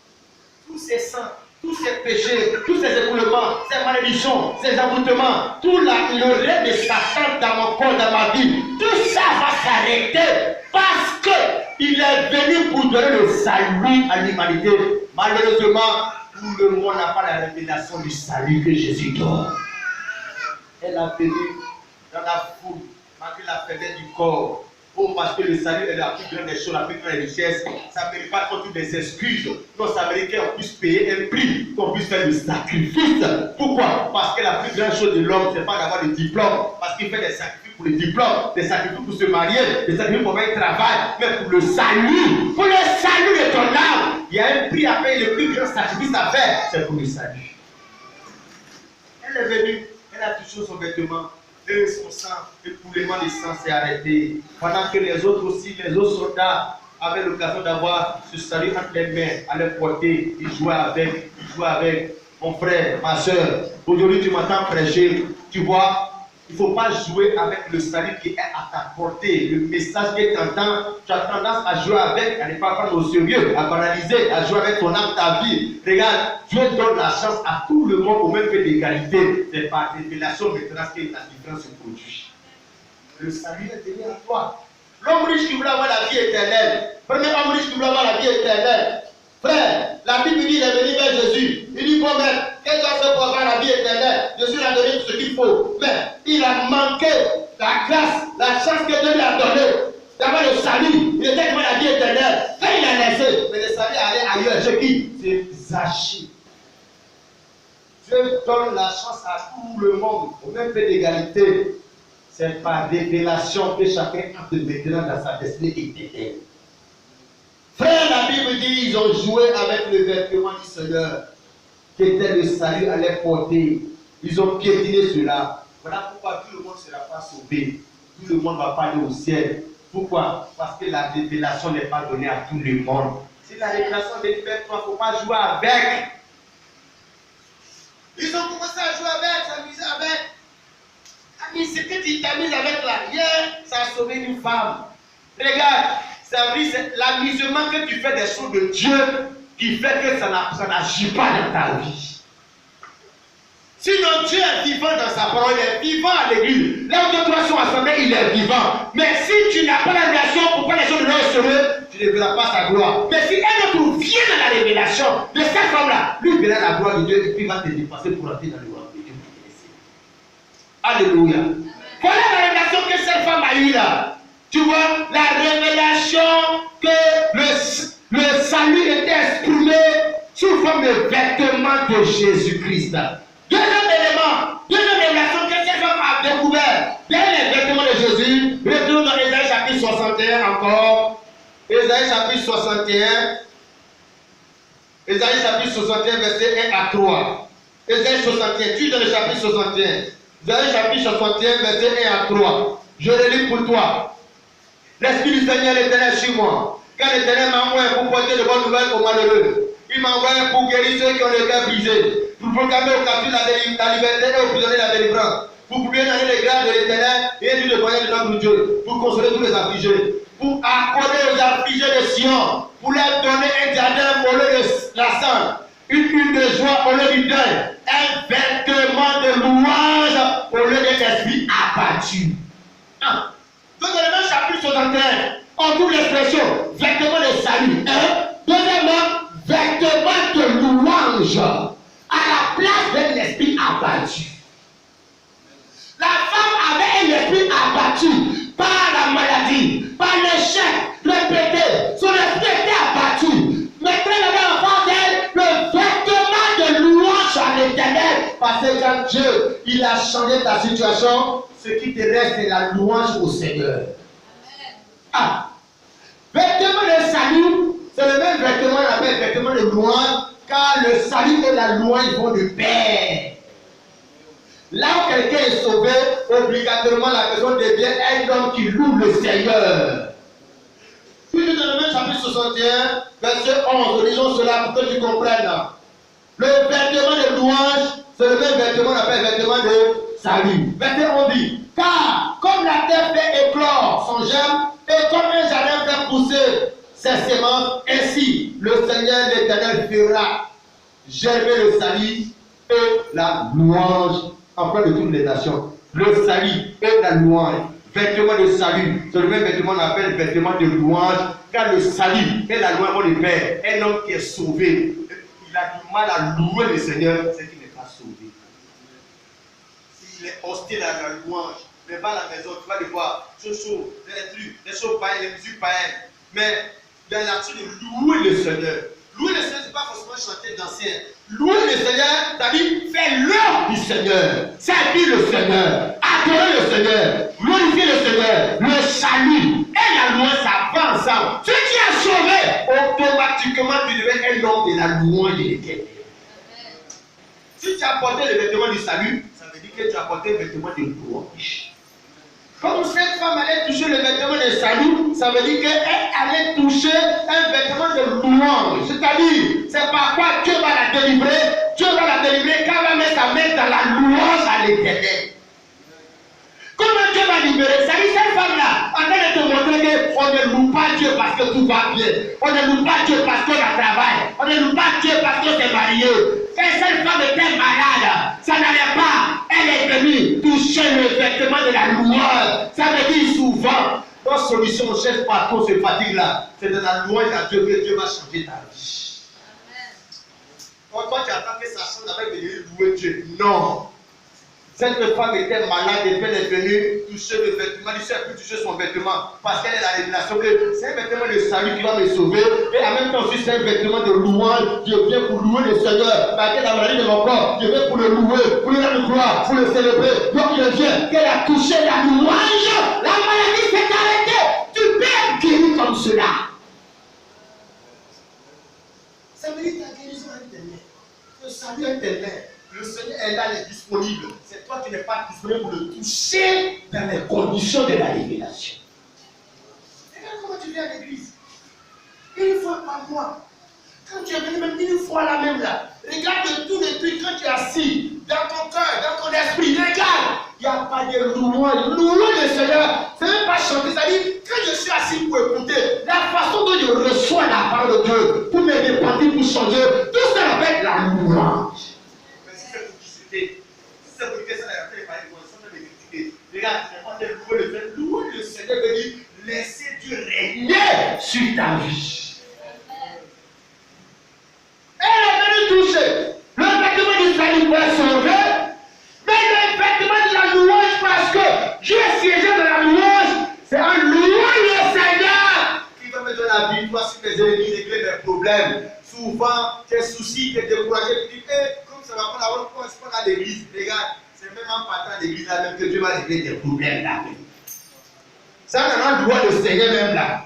tous ses sangs, tous ses péchés, tous ses écoulements, ses malédictions, ses envoûtements, tout le règne de Satan dans mon corps, dans ma vie, tout ça va s'arrêter parce que Il est venu pour donner le salut à l'humanité. Malheureusement, tout le monde n'a pas la révélation du salut que Jésus donne. Elle a venu dans la foule, malgré la faiblesse du corps. Oh, parce que le salut est la plus grande des choses, la plus grande des richesses. Ça ne mérite pas qu'on trouve des excuses. Non, ça mérite qu'on puisse payer un prix, qu'on puisse faire le sacrifice. Pourquoi? Parce que la plus grande chose de l'homme, ce n'est pas d'avoir des diplômes. Parce qu'il fait des sacrifices pour les diplômes, des sacrifices pour se marier, des sacrifices pour faire un travail, mais pour le salut. Pour le salut de ton âme. Il y a un prix à payer, le plus grand sacrifice à faire, c'est pour le salut. Elle est venue, elle a touché son vêtement. Et son sang, l'écoulement du sang s'est arrêté. Pendant que les autres aussi, les autres soldats avaient l'occasion d'avoir ce salut entre les mains, à les porter, ils jouaient avec, mon frère, ma soeur. Aujourd'hui, tu m'entends prêcher, tu vois, il ne faut pas jouer avec le salut qui est à ta portée. Le message que tu entends, tu as tendance à jouer avec, à ne pas prendre au sérieux, à banaliser, à jouer avec ton âme, ta vie. Regarde, Dieu donne la chance à tout le monde au même pied d'égalité. C'est par révélation maintenant que la différence se produit. Le salut est venu à toi. L'homme riche qui voulait avoir la vie éternelle, premier homme riche qui voulait avoir la vie éternelle. Frère, la Bible dit qu'il est venu vers Jésus. Il dit, bon maître, qu'est-ce qu'on fait pour avoir la vie éternelle? Jésus lui a donné tout ce qu'il faut. Mais il a manqué la grâce, la chance que Dieu lui a donnée d'avoir le salut. Il était devant la vie éternelle. Quand il a laissé, mais le salut allait ailleurs. C'est qui? C'est Zachée. Dieu donne la chance à tout le monde, au même pied d'égalité. C'est par révélation que chacun entre maintenant dans sa destinée éternelle. Frère, la Bible dit ils ont joué avec le vêtement du Seigneur, qui était le salut à les porter. Ils ont piétiné cela. Voilà pourquoi tout le monde ne sera pas sauvé. Tout le monde ne va pas aller au ciel. Pourquoi? Parce que la révélation n'est pas donnée à tout le monde. Si la révélation est donnée vers toi, il ne faut pas jouer avec. Ils ont commencé à jouer avec, s'amuser avec. Ce que tu t'amuses avec là, hier, ça a sauvé une femme. Regarde. C'est l'amusement que tu fais des choses de Dieu qui fait que ça n'agit pas dans ta vie. Sinon, Dieu est vivant dans sa parole, il est vivant à l'église. Là où deux trois sont assemblés, il est vivant. Mais si tu n'as pas la révélation pour faire les choses de l'heure sérieux, tu ne verras pas sa gloire. Mais si un autre vient dans la révélation de cette femme-là, lui verra la gloire de Dieu et puis il va te dépasser pour entrer dans le royaume de Dieu. Alléluia. Voilà la révélation que cette femme a eue là. Tu vois, la révélation que le salut était exprimé sous forme de vêtements de Jésus-Christ. Deuxième élément, deuxième révélation que cette femme a découvert, les vêtements de Jésus. Retournons dans Ésaïe chapitre 61 encore. Ésaïe chapitre 61. Ésaïe chapitre 61, verset 1 à 3. Ésaïe 61, tu es dans le chapitre 61. Ésaïe chapitre 61, verset 1 à 3. Je le lis pour toi. L'Esprit du Seigneur l'Éternel sur moi. Car l'Éternel m'a envoyé pour porter de bonnes nouvelles aux malheureux. Il m'a envoyé pour guérir ceux qui ont le cœur brisé. Pour proclamer aux captifs la liberté et aux prisonniers la délivrance. Pour publier l'année des grâces de l'Éternel et du témoignage de notre Dieu. Pour consoler tous les affligés. Pour accorder aux affligés de Sion. Pour leur donner un diadème au lieu de la cendre. Une huile de joie au lieu du deuil. Un vêtement de louange au lieu d'un esprit abattu. Donc dans le même chapitre 61, on trouve l'expression vêtement de salut. Deuxièmement, vêtement de louange à la place d'un esprit abattu. La femme avait un esprit abattu par la maladie, par l'échec répété. Son esprit était abattu. Maintenant, elle avait en face d'elle le vêtement de louange à l'Éternel. Parce que quand Dieu il a changé ta situation, ce qui te reste, c'est la louange au Seigneur. Ah, vêtement de salut, c'est le même vêtement qu'on appelle vêtement de louange, car le salut et la louange vont de pair. Là où quelqu'un est sauvé, obligatoirement la personne devient un homme qui loue le Seigneur. Puis dans le même chapitre 61, verset 11, lisons cela pour que tu comprennes. Le vêtement de louange, c'est le même vêtement qu'on appelle vêtement de salut. Verset 11 dit, car comme la terre fait éclore son germe, et comme un jardin fait pousser ses semences, ainsi le Seigneur l'Éternel fera germer le salut et la louange en de toutes les nations. Le salut et la louange. vêtement de salut. C'est le même vêtement qu'on appelle vêtement de louange. Car le salut est la louange du Père. Un homme qui est sauvé, il a du mal à louer le Seigneur, c'est qu'il n'est pas sauvé. S'il est hostile à la louange, mais pas à la maison, tu vas le voir, chaud, les choses païennes, les musiques païennes. Mais il y a l'attitude de louer le Seigneur. Louer le Seigneur, ce n'est pas forcément chanter, danser. Louer le Seigneur, c'est-à-dire faire l'œuvre du Seigneur, servir le Seigneur, adorer le Seigneur, glorifier le Seigneur, le salut et la louange, ça va ensemble. Ce qui a sauvé, automatiquement, tu deviens un homme de la louange de l'Éternel. Si tu as porté le vêtement du salut, ça veut dire que tu as porté le vêtement de louange. Comme cette femme allait toucher le vêtement de salut, ça veut dire qu'elle allait toucher un vêtement de louange. C'est-à-dire, c'est par quoi Dieu va la délivrer. Dieu va la délivrer quand elle va mettre sa main dans la louange à l'Éternel. Comment Dieu va libérer? Ça dit, cette femme-là, en train de te montrer qu'on ne loue pas Dieu parce que tout va bien. On ne loue pas Dieu parce qu'on a travail. On ne loue pas Dieu parce qu'on s'est marié. Quand cette femme était malade, ça n'allait pas. Elle est venue toucher le vêtement de la louange. Ça veut dire souvent, notre solution, on cherche pas trop ce fatigue-là. C'est de la louange à Dieu que Dieu va changer ta vie. Quand toi tu attends que ça change avec venir louer Dieu. Non. Cette femme était malade et elle est venue toucher le vêtement. Elle ne peut toucher son vêtement parce qu'elle a la révélation que c'est un vêtement de salut qui va me sauver. Et en même temps aussi, c'est un vêtement de louange. Je viens pour louer le Seigneur. Malgré la maladie de mon corps, je viens pour le louer, pour lui rendre gloire, pour le célébrer. Donc il vient qu'elle a touché la louange. La maladie s'est arrêtée. Tu peux être guéri comme cela. Ça veut dire que ta guérison est éternelle. Le salut est éternel. Le Seigneur est là, il est disponible. C'est toi qui n'es pas disponible pour le toucher dans les conditions de la révélation. Regarde comment tu viens à l'église. Une fois par mois. Quand tu es venu même une fois là même là. Regarde tous les trucs quand tu es assis. Dans ton cœur, dans ton esprit. Regarde. Il n'y a pas de louange. Louange le Seigneur. C'est même pas chanter. C'est-à-dire, quand je suis assis pour écouter, la façon dont je reçois la parole de Dieu, pour me repentir, pour changer, tout ça avec la louange. C'est pour que ça n'a pas parlé de critiquer. Regarde, louer le Seigneur veut dire laisser Dieu régner sur ta vie. Elle est venue toucher le vêtement du salut pour être sauvé, mais le vêtement de la louange parce que Dieu est siégé dans la louange, c'est en louant le Seigneur qui va me donner la victoire sur mes ennemis, régler mes problèmes. Souvent, tes soucis, tes découragés, tu dis, comme ça va pas la bonne fois, c'est pas à l'église. Regarde, c'est même en partant à l'église là même que Dieu va régler tes problèmes là. Ça, on a le droit de Seigneur même là.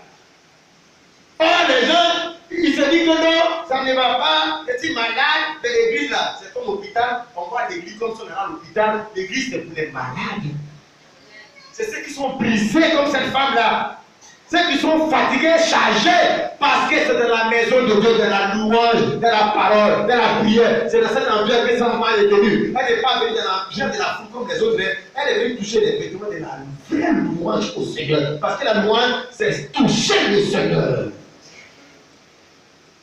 Or, les gens, ils se disent que non, ça ne va pas, que tu es malade, mais l'église là, c'est comme l'hôpital. On voit l'église comme si on est à l'hôpital. L'église, c'est pour les malades. C'est ceux qui sont brisés comme cette femme là. Ceux qui sont fatigués, chargés, parce que c'est dans la maison de Dieu, de la louange, de la parole, de la prière. C'est dans cette ambiance que cette femme est venue. Elle n'est pas venue dans l'ambiance de la foule comme les autres. Elle est venue toucher les vêtements de la vraie louange au Seigneur. Parce que la louange, c'est toucher le Seigneur.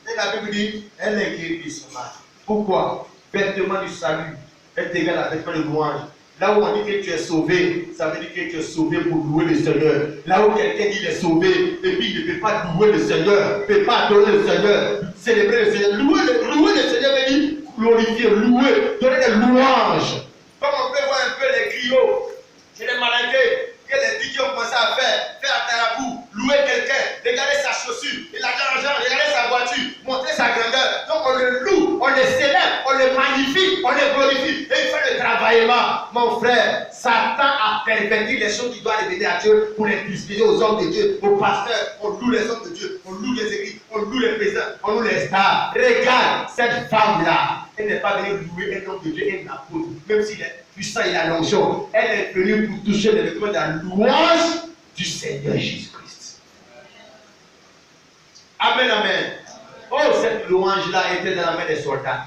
Et la Bible dit, elle est guérie son mari. Pourquoi? Vêtement du salut est égal à vêtement de louange. Là où on dit que tu es sauvé, ça veut dire que tu es sauvé pour louer le Seigneur. Là où quelqu'un dit qu'il est sauvé, et puis il ne peut pas louer le Seigneur, ne peut pas adorer le Seigneur, célébrer le Seigneur. Louer le Seigneur veut dire glorifier, louer, donner des louanges. Comme on peut voir un peu les griots, et les maladies, que les DJ ont commencé à faire à Tarabou, louer quelqu'un, regarder sa chaussure, il a de l'argent, regarder sa voiture, montrer sa grandeur. Donc on le loue, on le célèbre, on le magnifie, on le glorifie. Et il fait le travaillement. Mon frère, Satan a perverti les choses qui doivent revenir à Dieu pour les distribuer aux hommes de Dieu, aux pasteurs. On loue les hommes de Dieu, on loue les églises, on loue les présidents, on loue les stars. Regarde cette femme-là. Elle n'est pas venue louer un homme de Dieu, un apôtre, même s'il est puissant, il a l'onction. Elle est venue pour toucher les vêtements de la louange du Seigneur Jésus-Christ. Amen, amen. Oh, cette louange-là était dans la main des soldats.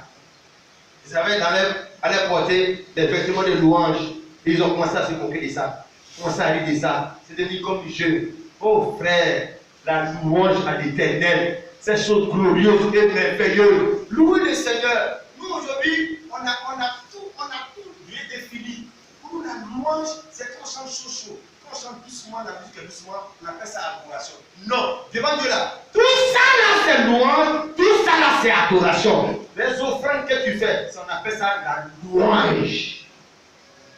Ils allaient porter des vêtements de louange. Et ils ont commencé à se moquer de ça. Commencé à rire de ça. C'est devenu comme du jeu. Oh frère, la louange à l'Éternel. Ces choses glorieuses et merveilleuses. Louez le Seigneur. Nous aujourd'hui, on a tout bien défini. Pour nous, la louange, c'est qu'on chante chaud. Quand on chante doucement, la musique est doucement, on appelle ça adoration. Non, devant Dieu là, tout ça là c'est louange, tout ça là c'est adoration. Les offrandes que tu fais, on appelle ça la louange.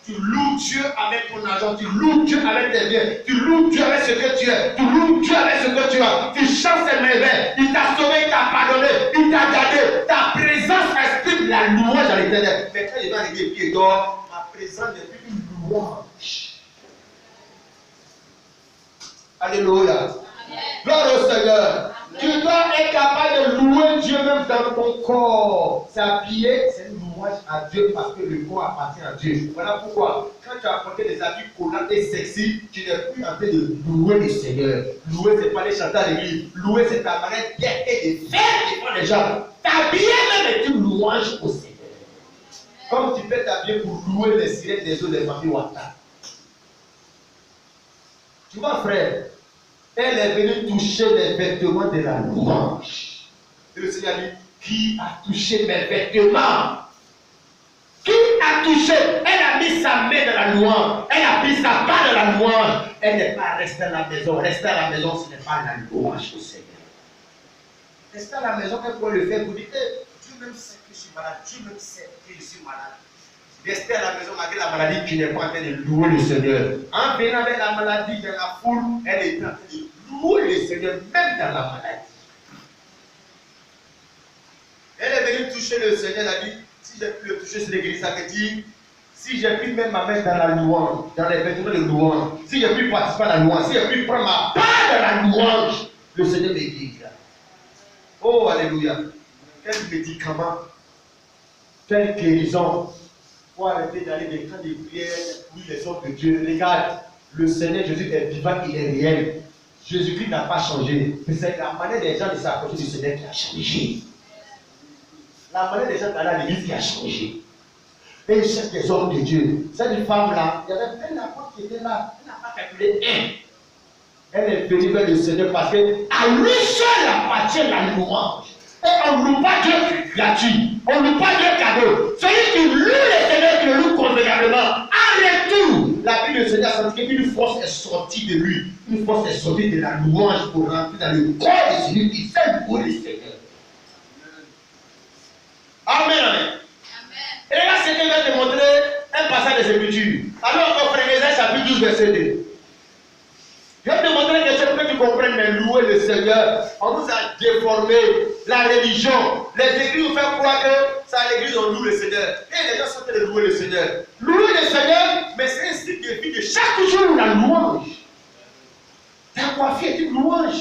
Tu loues Dieu avec ton argent, tu loues Dieu avec tes biens, tu loues Dieu avec ce que tu es, tu loues Dieu avec ce que tu as. Tu chantes ses merveilles, il t'a sauvé, il t'a pardonné, il t'a gardé. Ta présence exprime la louange à l'Éternel. Mais quand il va arriver pieds d'or, ma présence n'est plus une louange. Alléluia. Gloire au Seigneur. Tu dois être capable de louer Dieu même dans ton corps. S'habiller, c'est une louange à Dieu parce que le corps appartient à Dieu. Voilà pourquoi, quand tu as porté des habits collants et sexy, tu n'es plus en train de louer le Seigneur. Louer, c'est pas les chanter à l'église. Louer, c'est ta manière d'être et de faire devant les gens. T'habiller même est une louange au Seigneur. Comme tu peux t'habiller pour louer les sirènes des eaux des familles Ouattara. Tu vois, frère, elle est venue toucher les vêtements de la louange. Et le Seigneur dit, qui a touché mes vêtements? Qui a touché? Elle a mis sa main dans la louange. Elle a mis sa part dans la louange. Elle n'est pas restée à la maison. Rester à la maison, ce n'est pas la louange au Seigneur. Rester à la maison, elle peut le faire pour dire, Dieu même sait que je suis malade. Dieu même sait que je suis malade. Rester à la maison malgré la maladie, tu n'es pas en train de louer le Seigneur. En venant avec la maladie dans la foule, elle est en train de louer le Seigneur, même dans la maladie. Elle est venue toucher le Seigneur, elle a dit, si j'ai pu le toucher sur l'église, ça veut dire, si j'ai pu mettre ma main dans la louange, dans les vêtements de louange, si j'ai pu participer à la louange, si j'ai pu prendre ma part dans la louange, le Seigneur me guidera. Oh, alléluia. Quel médicament, quelle guérison. Pour arrêter d'aller des camps de prière, oui, les hommes de Dieu. Regarde, le Seigneur Jésus est vivant, il est réel. Jésus-Christ n'a pas changé. Mais c'est la manière des gens de s'approcher du Seigneur qui a changé. La manière des gens d'aller à l'église qui a changé. Et ils cherchent des hommes de Dieu. Cette femme-là, il y avait plein d'apôtres qui étaient là. Elle n'a pas calculé un. Elle est venue vers le Seigneur parce qu'à lui seul appartient la louange. Et on ne loue pas Dieu gratuit. On ne loue pas Dieu cadeau. Celui qui loue le Seigneur, qui le loue convenablement. En retour, la vie du Seigneur a senti qu'une force est sortie de lui. Une force est sortie de la louange pour rentrer dans le corps de celui qui sait louer le Seigneur. Amen, amen. Et là, c'est qu'il va te montrer un passage des Écritures. Alors, on prend Ésaïe chapitre 12, verset 2. Je vais te montrer quelque chose que tu comprennes, mais louer le Seigneur. On nous a déformé la religion. Les églises nous font croire que c'est à l'église on loue le Seigneur. Et les gens sont en train de louer le Seigneur. Louer le Seigneur, mais c'est un style de vie de chaque jour, la louange. Ta coiffure est une louange.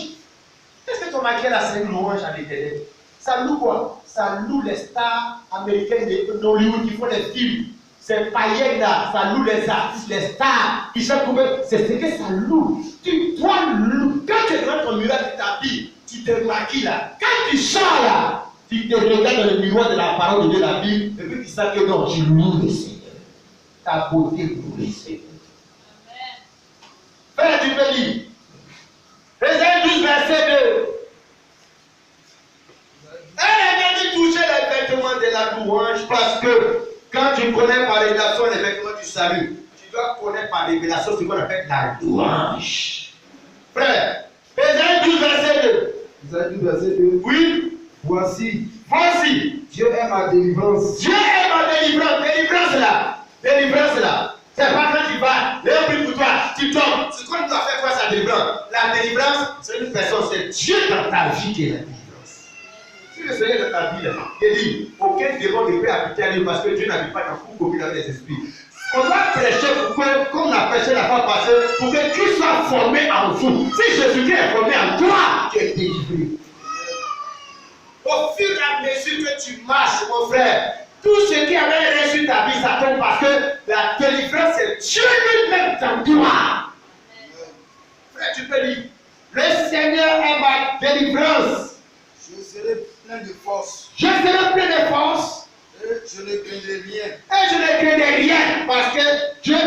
Qu'est-ce que ton maquillage là, c'est une louange à l'Éternel? Ça loue quoi? Ça loue les stars américaines d'Hollywood qui font des films. Ces païens là, ça loue les artistes, les stars qui chantent pour eux. C'est ce que ça loue. Tu dois louer. Quand tu es devant ton miroir, tu t'habilles, tu te maquilles là. Quand tu sors là, tu te regardes dans le miroir de la parole de Dieu, la Bible, et puis tu sais que non, tu loues le Seigneur. Ta beauté loue le Seigneur. Frère, tu peux lire. Ésaïe 12, verset 2. Elle est venue toucher les vêtements de la louange parce que quand tu connais par révélation les vêtements du salut, tu dois connaître par révélation ce qu'on appelle la louange. Frère, Ésaïe 12, verset 2. Ésaïe 12, verset 2. Oui. Voici, Dieu est ma délivrance. Dieu est ma délivrance. Délivrance là. Délivrance là. C'est pas quand tu vas, les pris pour toi, tu tombes. Ce qu'on doit faire, quoi, c'est la délivrance. La délivrance, c'est une personne, c'est Dieu dans ta vie qui est la délivrance. Si le Seigneur dans ta vie, il dit, aucun démon ne peut habiter à lui parce que Dieu n'habite pas dans le couple avec les esprits. On va prêcher pour que, comme on a prêché la fois passée, pour que tu sois formé en vous. Si Jésus-Christ est formé en toi, tu es délivré. Au fur et à mesure que tu marches, mon frère, tout ce qui avait reçu ta vie, ça tombe parce que la délivrance, c'est Dieu lui-même dans toi. Frère, tu peux dire, le Seigneur est ma délivrance. Je serai plein de force. Je serai plein de force. Et je ne craindrai rien. Et je ne craindrai rien. Parce que Dieu,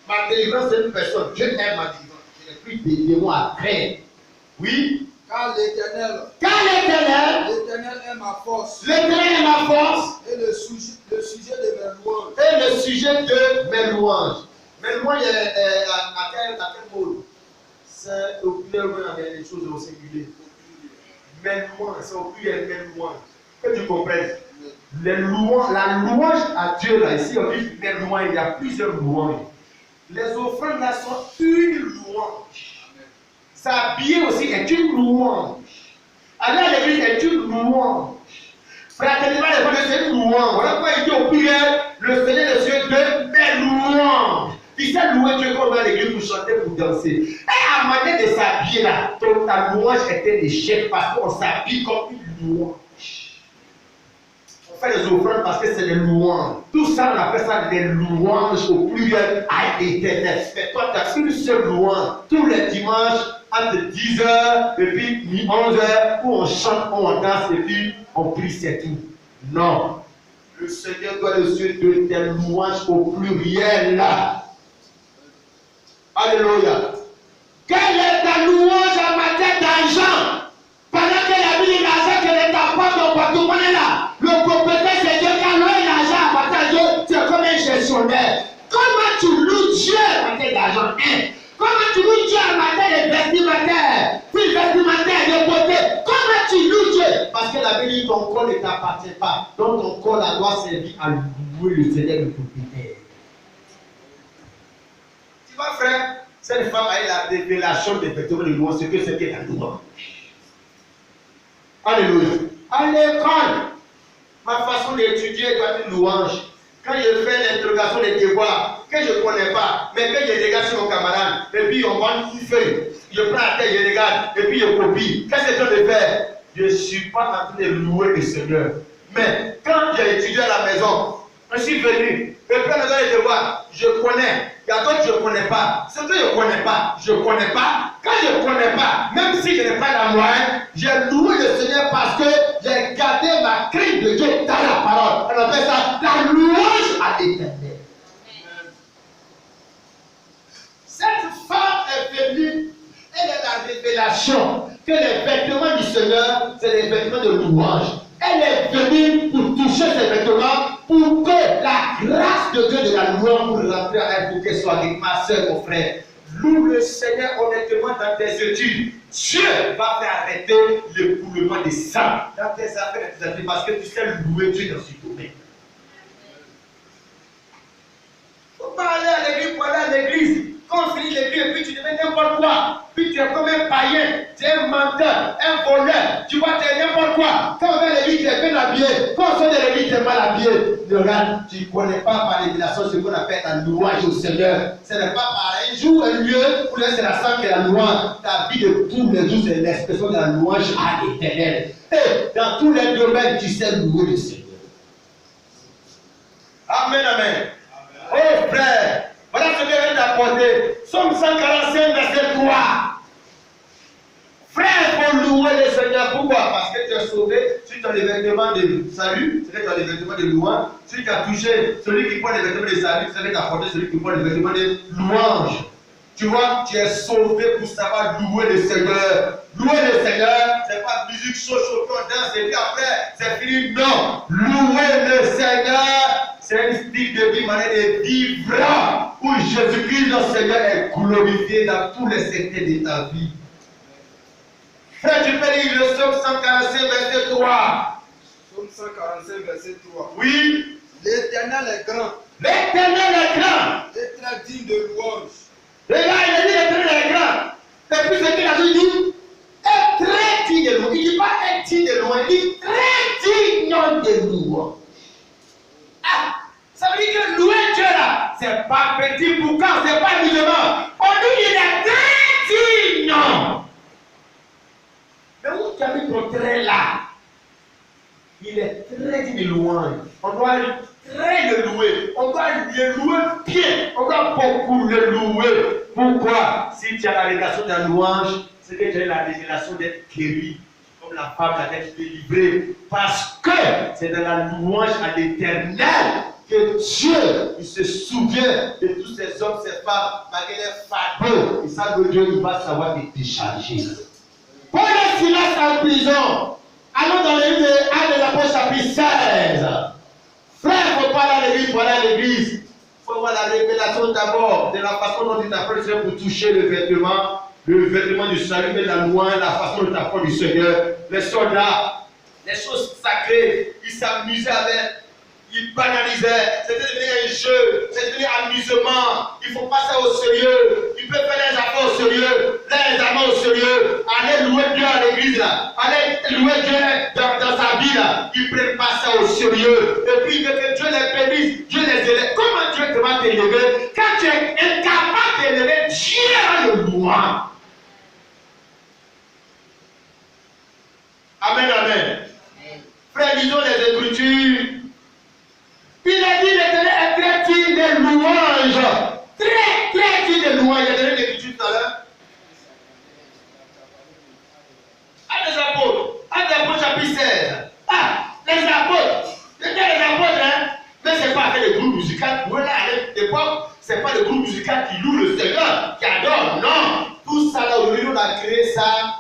ma délivrance, c'est une personne. Dieu est ma délivrance. Je n'ai plus de démons à craindre. Oui. Car l'Éternel est ma force. L'Éternel est ma force. Et le sujet de mes louanges. Et le sujet de mes louanges. Mais moi, à quel mot? C'est au pluriel, avec les choses au singulier. Mène-moi, c'est au pluriel, mène-moi. Que tu comprennes. La louange à Dieu, là, ici, on dit les louanges, il y a plusieurs louanges. Les offrandes, là, sont une louange. S'habiller aussi est une louange. Aller à l'église est une louange. Fraternellement, les frères, c'est une louange. Voilà pourquoi il dit au pluriel, le Seigneur des cieux de mes louanges. Il sait louer Dieu comme dans l'église pour chanter, pour danser. Et à matin de s'habiller là, ta louange était un échec parce qu'on s'habille comme une louange. On fait les offrandes parce que c'est des louanges. Tout ça, on appelle ça des louanges au pluriel à l'éternel. Mais toi, tu as une seule louange tous les dimanches entre 10h et puis 11h où on chante, où on danse et puis on prie, c'est tout. Non. Le Seigneur doit le Dieu de tes louanges au pluriel là. Alléluia. Quelle est ta louange en matière d'argent? Pendant que la vie de l'argent que ne t'apporte ton porte-monnaie là, le propriétaire c'est Dieu qui a loué l'argent à partir de Dieu, c'est comme un gestionnaire. Comment tu loues Dieu en matière d'argent? Comment tu loues Dieu en matière de vestimentaire? Puis le vestimentaire de beauté. Comment tu loues Dieu? Parce que la Bible dit ton corps ne t'appartient pas. Donc ton corps là doit servir à louer le Seigneur le propriétaire. Tu vois frère, cette femme a eu la révélation des vêtements de louange, ce que c'était la louange. Alléluia. À l'école, ma façon d'étudier doit être une louange. Quand je fais l'interrogation des devoirs, que je ne connais pas, mais que je regarde sur mon camarade, et puis on prend une feuille, je prends la tête, je regarde, et puis je copie. Qu'est-ce que je dois faire? Je ne suis pas en train de louer le Seigneur. Mais quand j'ai étudié à la maison, je suis venu, et puis on a les devoirs, je connais. Il y a d'autres que je ne connais pas. Ce que je ne connais pas, je ne connais pas. Quand je ne connais pas, même si je n'ai pas la moyenne, j'ai loué le Seigneur parce que j'ai gardé ma crainte de Dieu dans la parole. On appelle ça la louange à l'éternel. Cette femme est venue, elle est la révélation que les vêtements du Seigneur, c'est les vêtements de louange. Elle est venue pour toucher ces vêtements pour que la grâce de Dieu de la louange pour rentrer à elle, pour qu'elle soit avec ma soeur, mon frère. Loue le Seigneur honnêtement dans tes études. Dieu va faire arrêter l'écoulement des sang dans tes affaires et tes affaires parce que tu sais louer Dieu dans ce domaine. Il ne faut pas aller à l'église pour aller à l'église. Quand on finit l'église et puis tu deviens n'importe quoi. Puis tu es comme un païen, tu es un menteur, un voleur. Tu vois, tu es n'importe quoi. Quand on va à l'église, tu es bien habillé. Quand on sort de l'église, tu es mal habillé. Regarde, tu ne connais pas par révélation ce qu'on appelle la louange au Seigneur. Ce n'est pas par un jour, un lieu où c'est la sang qui est la louange. Ta vie de tous les jours, c'est l'expression de la louange à l'éternel. Et dans tous les domaines, tu sais louer le Seigneur. Amen, amen. Oh frère, voilà ce que je viens d'apporter. Somme 145, verset 3. Frère, il faut louer le Seigneur. Pourquoi? Parce que tu es sauvé. Si tu as les vêtements de salut, c'est que tu as les vêtements de louange. Si tu as touché celui qui porte les vêtements de salut, c'est que tu as porté celui qui porte les vêtements de louange. Tu vois, tu es sauvé pour savoir louer le Seigneur. Louer le Seigneur, c'est pas musique chaud, qu'on danse et puis après, c'est fini. Non. Louer le Seigneur, c'est un style de vie, manière de vivre où Jésus-Christ, notre Seigneur, est glorifié dans tous les secteurs de ta vie. Frère, tu peux lire le psaume 145, verset 3. Psaume 145, verset 3. Oui. L'Éternel est grand. L'Éternel est grand. Et très digne de louange. Et là, il a dit l'Éternel est grand. Et puis ce qu'il a dit, est très digne de louange. Il ne dit pas est digne de louange, il dit très digne de louange. Ah, ça veut dire que louer Dieu là, c'est pas petit boucan, c'est pas musulman. On dit qu'il est très digne. Mais où tu as mis ton trait là? Il est très digne de louange. On doit très le louer. On doit le louer bien. On doit beaucoup le louer. Pourquoi? Si tu as la révélation de la louange, c'est que tu as la révélation d'être guéri. Comme la femme d'être délivrée. Parce que c'est dans la louange à l'Éternel que Dieu il se souvient de tous ces hommes, ces femmes, malgré les fardeaux. Et ça, le Dieu, il va savoir te décharger. Paul et Silas en prison. Allons dans le livre de Actes des Apôtres, chapitre 16. Frère, il ne faut pas aller à l'église pour aller à l'église. faut avoir la révélation d'abord de la façon dont tu t'approches pour toucher le vêtement du salut et la loi, la façon dont tu t'approches du Seigneur. Les soldats, les choses sacrées, ils s'amusaient avec. Ils banalisaient, c'était devenu un jeu, c'était devenu un amusement. Il ne faut pas ça au sérieux. Ils peuvent faire les affaires au sérieux, les amants au sérieux. Aller louer Dieu à l'église là, aller louer Dieu dans sa vie là. Ils ne prennent pas ça au sérieux. Et puis que Dieu les bénisse, Dieu les élève. Comment Dieu te va t'élever quand tu es incapable d'élever Dieu à le louer? Amen, amen. Frère, lisons les Écritures. Il a dit l'Éternel est très digne de louanges. Très digne de louanges. Il y a donné l'écriture tout à l'heure. Actes des Apôtres chapitre 16. Les apôtres. C'était les apôtres, hein. Mais ce n'est pas avec le groupe musical. Pour eux, là, à l'époque, ce n'est pas le groupe musical qui loue le Seigneur, qui adore. Non. Tout ça, là, aujourd'hui, on a créé ça.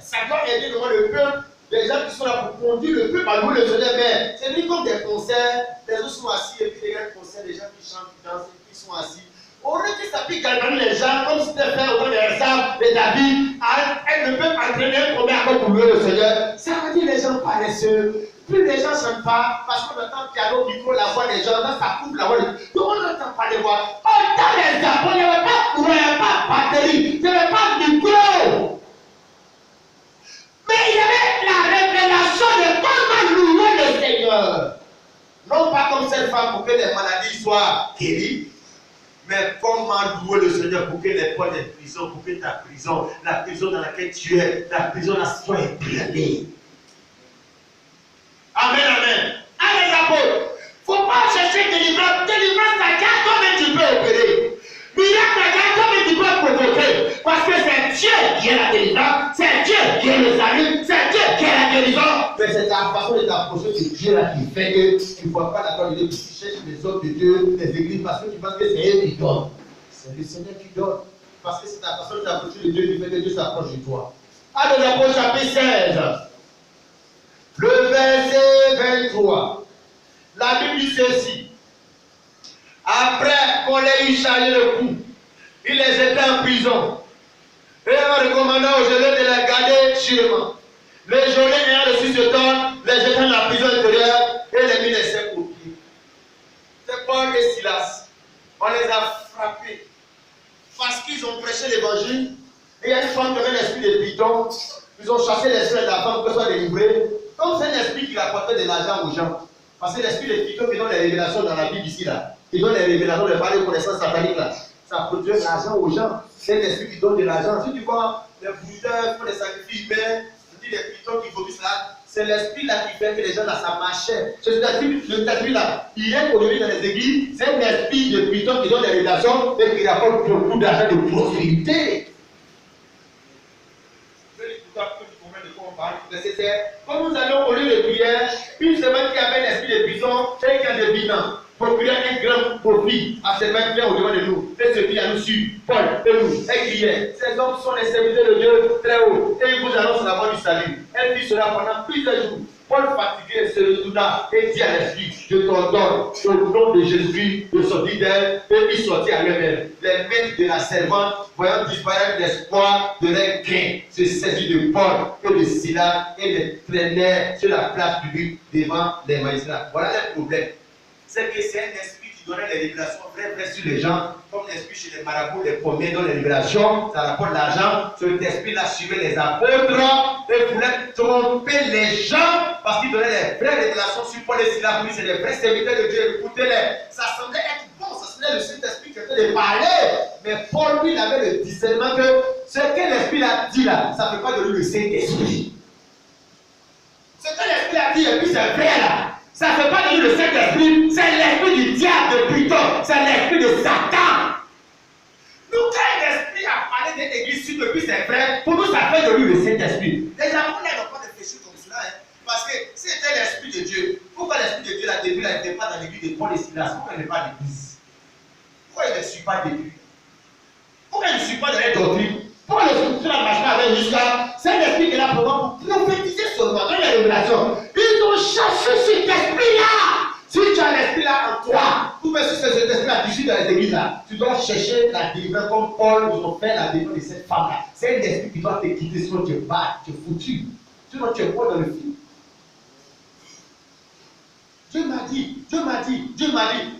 Ça doit aider le peuple. Les gens qui sont là pour conduire le peuple à louer le Seigneur, mais c'est lui comme des concerts, les autres sont assis et puis les gars concerts, les gens qui chantent, qui dansent, qui sont assis. On aurait dit ça puis galvaniser les gens comme si c'était fait au des armes de David, et le peuple entraîné un premier accord pour louer le Seigneur. Ça veut dire les gens paresseux. Plus les gens ne chantent pas, parce qu'on entend piano, micro, la voix des gens, là ça coupe la voix des gens. Donc on n'entend pas les voix. Autant les apôtres, il n'y avait pas courant, il n'y avait pas batterie, il n'y avait pas de micro. Mais il y avait la révélation de comment louer le Seigneur. Non pas comme cette femme pour que les maladies soient guéries, mais comment louer le Seigneur pour que les portes des prisons, pour que ta prison, la prison dans laquelle tu es, la prison là soit ébranlée. Amen, amen. Allez, les apôtres, il ne faut pas chercher délivrance. Délivrance, ça dit toi-même tu peux opérer. Miracle, ça dit toi-même tu peux provoquer. Parce que c'est Dieu qui est la délivrance, c'est Dieu qui est le salut, c'est Dieu qui est la guérison. Mais c'est ta façon de t'approcher de Dieu là qui fait que tu ne vois pas l'accord de Dieu, tu cherches les hommes de Dieu, les églises, parce que tu penses que c'est eux qui donnent. C'est le Seigneur qui donne. Parce que c'est ta façon de t'approcher de Dieu qui fait que Dieu s'approche de toi. Actes des Apôtres chapitre 16. Le verset 23. La Bible dit ceci. Après qu'on l'ait eu chargé le coup, il les jetait en prison. Et en recommandant aux geôliers de les garder sûrement. Les geôliers ayant reçu ce temps, les jetant dans la prison intérieure et les mis les secs aux pieds. C'est Paul et Silas. On les a frappés parce qu'ils ont prêché l'évangile. Et il y a une femme qui avait l'esprit de python. Ils ont chassé l'esprit de la femme pour qu'elle soit délivrée. Comme c'est un esprit qui apportait de l'argent aux gens. Parce que l'esprit de python qui donne les révélations dans la Bible ici, là, qui donne les révélations de parler de connaissances sataniques, là, ça produit de l'argent aux gens. C'est l'esprit qui donne de l'argent. Si tu vois les brouteurs font des sacrifices humains, tu dis les pythons qui vomissent là, c'est l'esprit là qui fait que les gens là, ça marchait. Cet esprit là, il est aujourd'hui dans les églises, c'est un esprit de python qui donne des révélations et qui rapporte beaucoup d'argent de prospérité. Comme nous allons au lieu de prière, une semaine qui avait l'esprit de prison, c'est qui a des binans, procurer un grand profit à se mettre bien au-devant de nous. Et ce qui a nous su, Paul et nous, et criait. Ces hommes sont les serviteurs de Dieu très haut, et ils vous annoncent la voie du salut. Elle dit cela pendant plusieurs jours. Paul fatigué se retourna et dit à l'esprit, je t'ordonne au nom de Jésus de sortir d'elle, et il sortit à lui-même. Les maîtres de la servante, voyant disparaître l'espoir de leur gain, se saisirent de Paul et de Silas et les traînèrent sur la place publique devant les magistrats. Voilà le problème. C'est que c'est un esprit qui donnait les révélations vraies sur les gens, comme l'esprit chez les marabouts, les premiers donnent les révélations, ça rapporte l'argent. Cet esprit-là suivait les apôtres et voulait tromper les gens parce qu'il donnait les vraies révélations sur Paul et Silas. Oui, c'est les vrais serviteurs de Dieu, écoutez-les. Ça semblait être bon, ça semblait le Saint-Esprit qui était de parler. Mais Paul, lui, il avait le discernement que ce que l'Esprit a dit là, ça ne fait pas de lui le Saint-Esprit. Ce que l'Esprit a dit, et puis c'est vrai là. Ça ne fait pas de lui le Saint-Esprit, c'est l'esprit du diable de Python, c'est l'esprit de Satan. Nous, quand l'Esprit a parlé d'une église sur depuis c'est vrai, pour nous ça fait de lui le Saint-Esprit. Les Japonais n'ont pas réfléchi comme cela, hein, parce que c'était l'Esprit de Dieu. Pourquoi l'Esprit de Dieu l'a depuis, il n'était pas dans l'église de Paul et Silas? Pourquoi il n'est pas l'église? Pourquoi il ne suit pas depuis? Pourquoi il ne suit pas dans les doctrines? Pourquoi le Scripture n'a marché avec jusqu'à c'est l'Esprit qui est là pour prophétiser seulement dans les révélations. Ils ont cherché cet esprit-là. Si tu as l'esprit là en toi, tout même si cet esprit là tu dans les églises là, tu dois chercher la délivrance comme Paul nous ont fait la délivrance de cette femme là. C'est un esprit qui doit te quitter, sinon tu es bas, tu es foutu. Sinon tu es mort dans le film. Dieu m'a dit,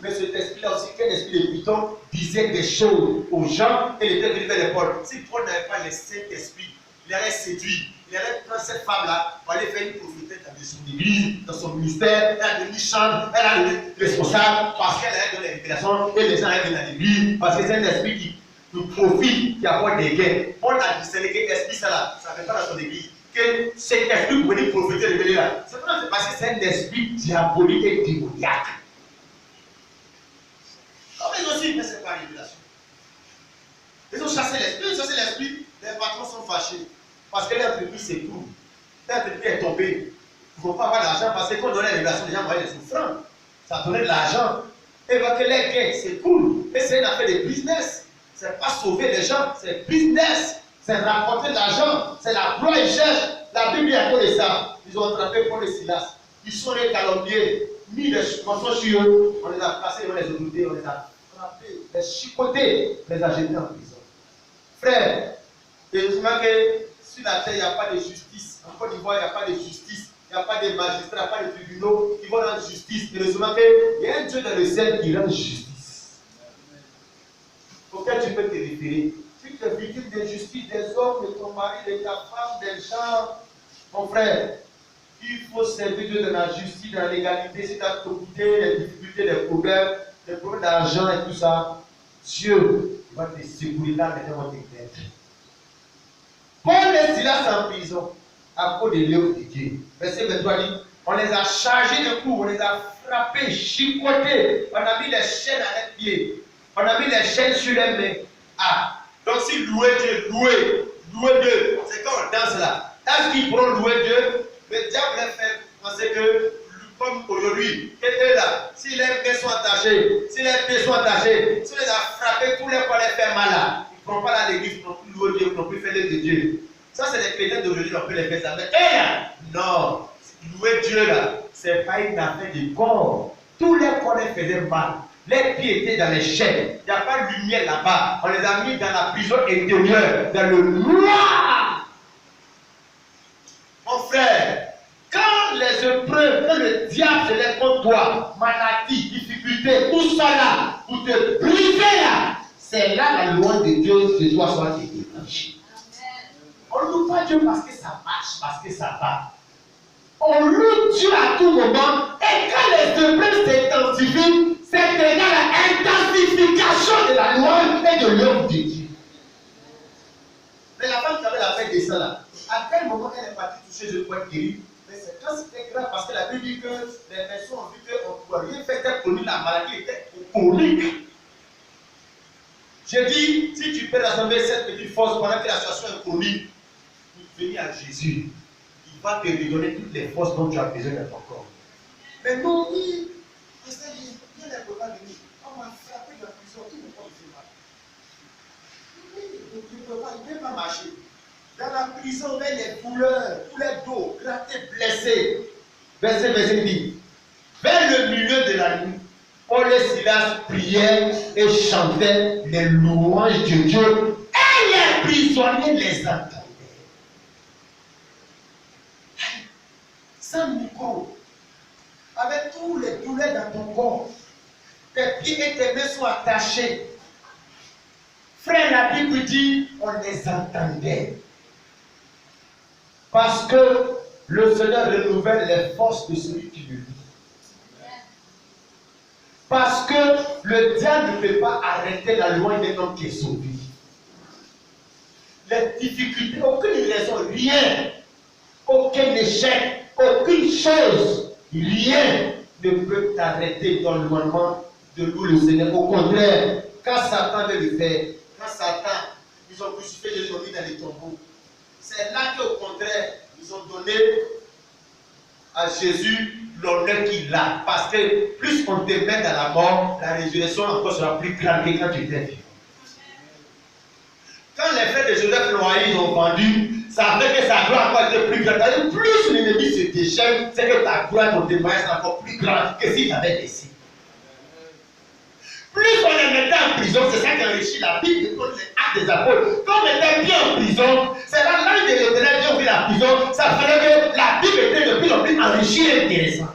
mais cet esprit-là aussi, qu'un esprit de Python disait des choses aux gens et il était venu vers les Paul. Si Paul n'avait pas le Saint-Esprit, il allait séduire, il allait prendre cette femme-là, pour aller faire une prophétie dans son église, dans son ministère, elle a devenu chante, elle a devenu responsable parce qu'elle allait donner les révélations et les gens allaient venir dans l'église parce que c'est un esprit qui nous profite, qui apporte des gains. Paul a discerné que l'esprit, ça ne fait pas dans son église. Que cet esprit pour venir prophéter, révéler là. C'est parce que c'est un esprit diabolique et démoniaque. Comme ils aussi, mais ce n'est pas une révélation. Ils ont chassé l'esprit, les patrons sont fâchés. Parce que l'entreprise s'écroule. L'entreprise est tombée. Il ne faut pas avoir d'argent parce que quand on donnait la révélation, les gens voyaient des souffrants. Ça donnait de l'argent. Et voient que les gains s'écoulent. Et c'est une affaire de business. Ce n'est pas sauver les gens, c'est business. C'est rapporter de l'argent, c'est la gloire ils cherchent. La Bible est à cause de ça. Ils ont attrapé Paul et Silas. Ils sont les calomniés, mis des mensonges sur eux. On les a placés, on les a doutés, on les a frappés, les chicotés, les a jetés en prison. Frère, heureusement que sur la terre, il n'y a pas de justice. En Côte d'Ivoire, il n'y a pas de justice. Il n'y a pas de magistrats, il n'y a pas de tribunaux qui vont rendre justice. Heureusement qu'il y a un Dieu dans le ciel qui rend justice. Auquel tu peux te référer. Si tu es victime d'injustice des hommes, de ton mari, de ta femme, des gens, mon frère, il faut servir Dieu dans la justice, dans la légalité. Si tu as trouvé les difficultés, les problèmes d'argent et tout ça, Dieu va te secourir là, maintenant, va te mettre. Paul et Silas en prison à cause de l'œuvre de Dieu. Verset 23 dit, on les a chargés de coups, on les a frappés, chicotés, on a mis les chaînes à leurs pieds, on a mis les chaînes sur les mains. Ah, donc si louer Dieu, louer Dieu, c'est quand on danse là. Est-ce qu'ils pourront louer Dieu? Le diable les fait penser que, comme aujourd'hui, quelqu'un là, si les mains sont attachées, si les pieds sont attachés, si on les a frappés, tous les corps les fait mal là, ils ne pourront pas dans l'église, ils ne pourront plus louer Dieu, ils ne pourront plus faire l'œuvre de Dieu. Ça, c'est les chrétiens d'aujourd'hui, on peut les faire ça. Mais non, louer Dieu là, ce n'est pas une affaire de corps. Tous les corps les faisaient mal. Les pieds étaient dans les chaînes. Il n'y a pas de lumière là-bas. On les a mis dans la prison intérieure, dans le noir. Mon frère, quand les épreuves, quand le diable se lève contre toi, maladie, difficulté, tout ça là, pour te briser là, c'est là la loi de Dieu se doit soit déclenchée. On ne loue pas Dieu parce que ça marche, parce que ça va. On loue Dieu à tout moment, et quand les épreuves s'intensifient, c'est égal à l'intensification de la loi et de l'œuvre de Dieu. Mais la femme qui avait la fête de ça là, à quel moment elle est partie toucher Jésus pour être guérie? Mais c'est quand c'était grave parce que la Bible dit que les personnes ont vu qu'on ne pouvait rien faire chronique, la maladie était chronique. J'ai dit, si tu peux rassembler cette petite force pendant que la situation est chronique, venir à Jésus, il va te redonner toutes les forces dont tu as besoin dans ton corps. Mais non, oui, il ne peut pas venir. On m'a frappé dans la prison, tout le monde fait mal. Il ne peut pas marcher. Dans la prison, avec les douleurs, tous les dos, grattés, blessés. Verset dit, vers le milieu de la nuit, Paul et Silas priaient et chantaient les louanges de Dieu et les prisonniers les entendaient. Sans micro, avec tous les douleurs dans ton corps, tes pieds et tes mains sont attachés. Frère, la Bible dit, on les entendait. Parce que le Seigneur renouvelle les forces de celui qui le vit. Parce que le diable ne peut pas arrêter la loi d'un homme qui est sauvé. Les difficultés, aucune raison, rien, aucun échec, aucune chose, rien ne peut t'arrêter dans le mouvement de louer le Seigneur. Au contraire, quand Satan veut le faire, quand Satan, ils ont crucifié Jésus, ils ont mis dans les tombeaux. C'est là qu'au contraire, ils ont donné à Jésus l'honneur qu'il a. Parce que plus on te met dans la mort, la résurrection encore sera plus grande que quand tu étais vivant. Quand les frères de Joseph Noailles ils ont vendu, ça fait que sa gloire a été plus grande. Plus l'ennemi se déchaîne, c'est que ta gloire, ton témoignage est encore plus grande que si tu avais laissé. Plus on les mettait en prison, c'est ça qui enrichit la Bible, les actes des apôtres. Quand on était bien en prison, c'est la langue de l'Éternel qui ouvrit la prison, ça faisait que la Bible était de plus en plus enrichie et intéressante.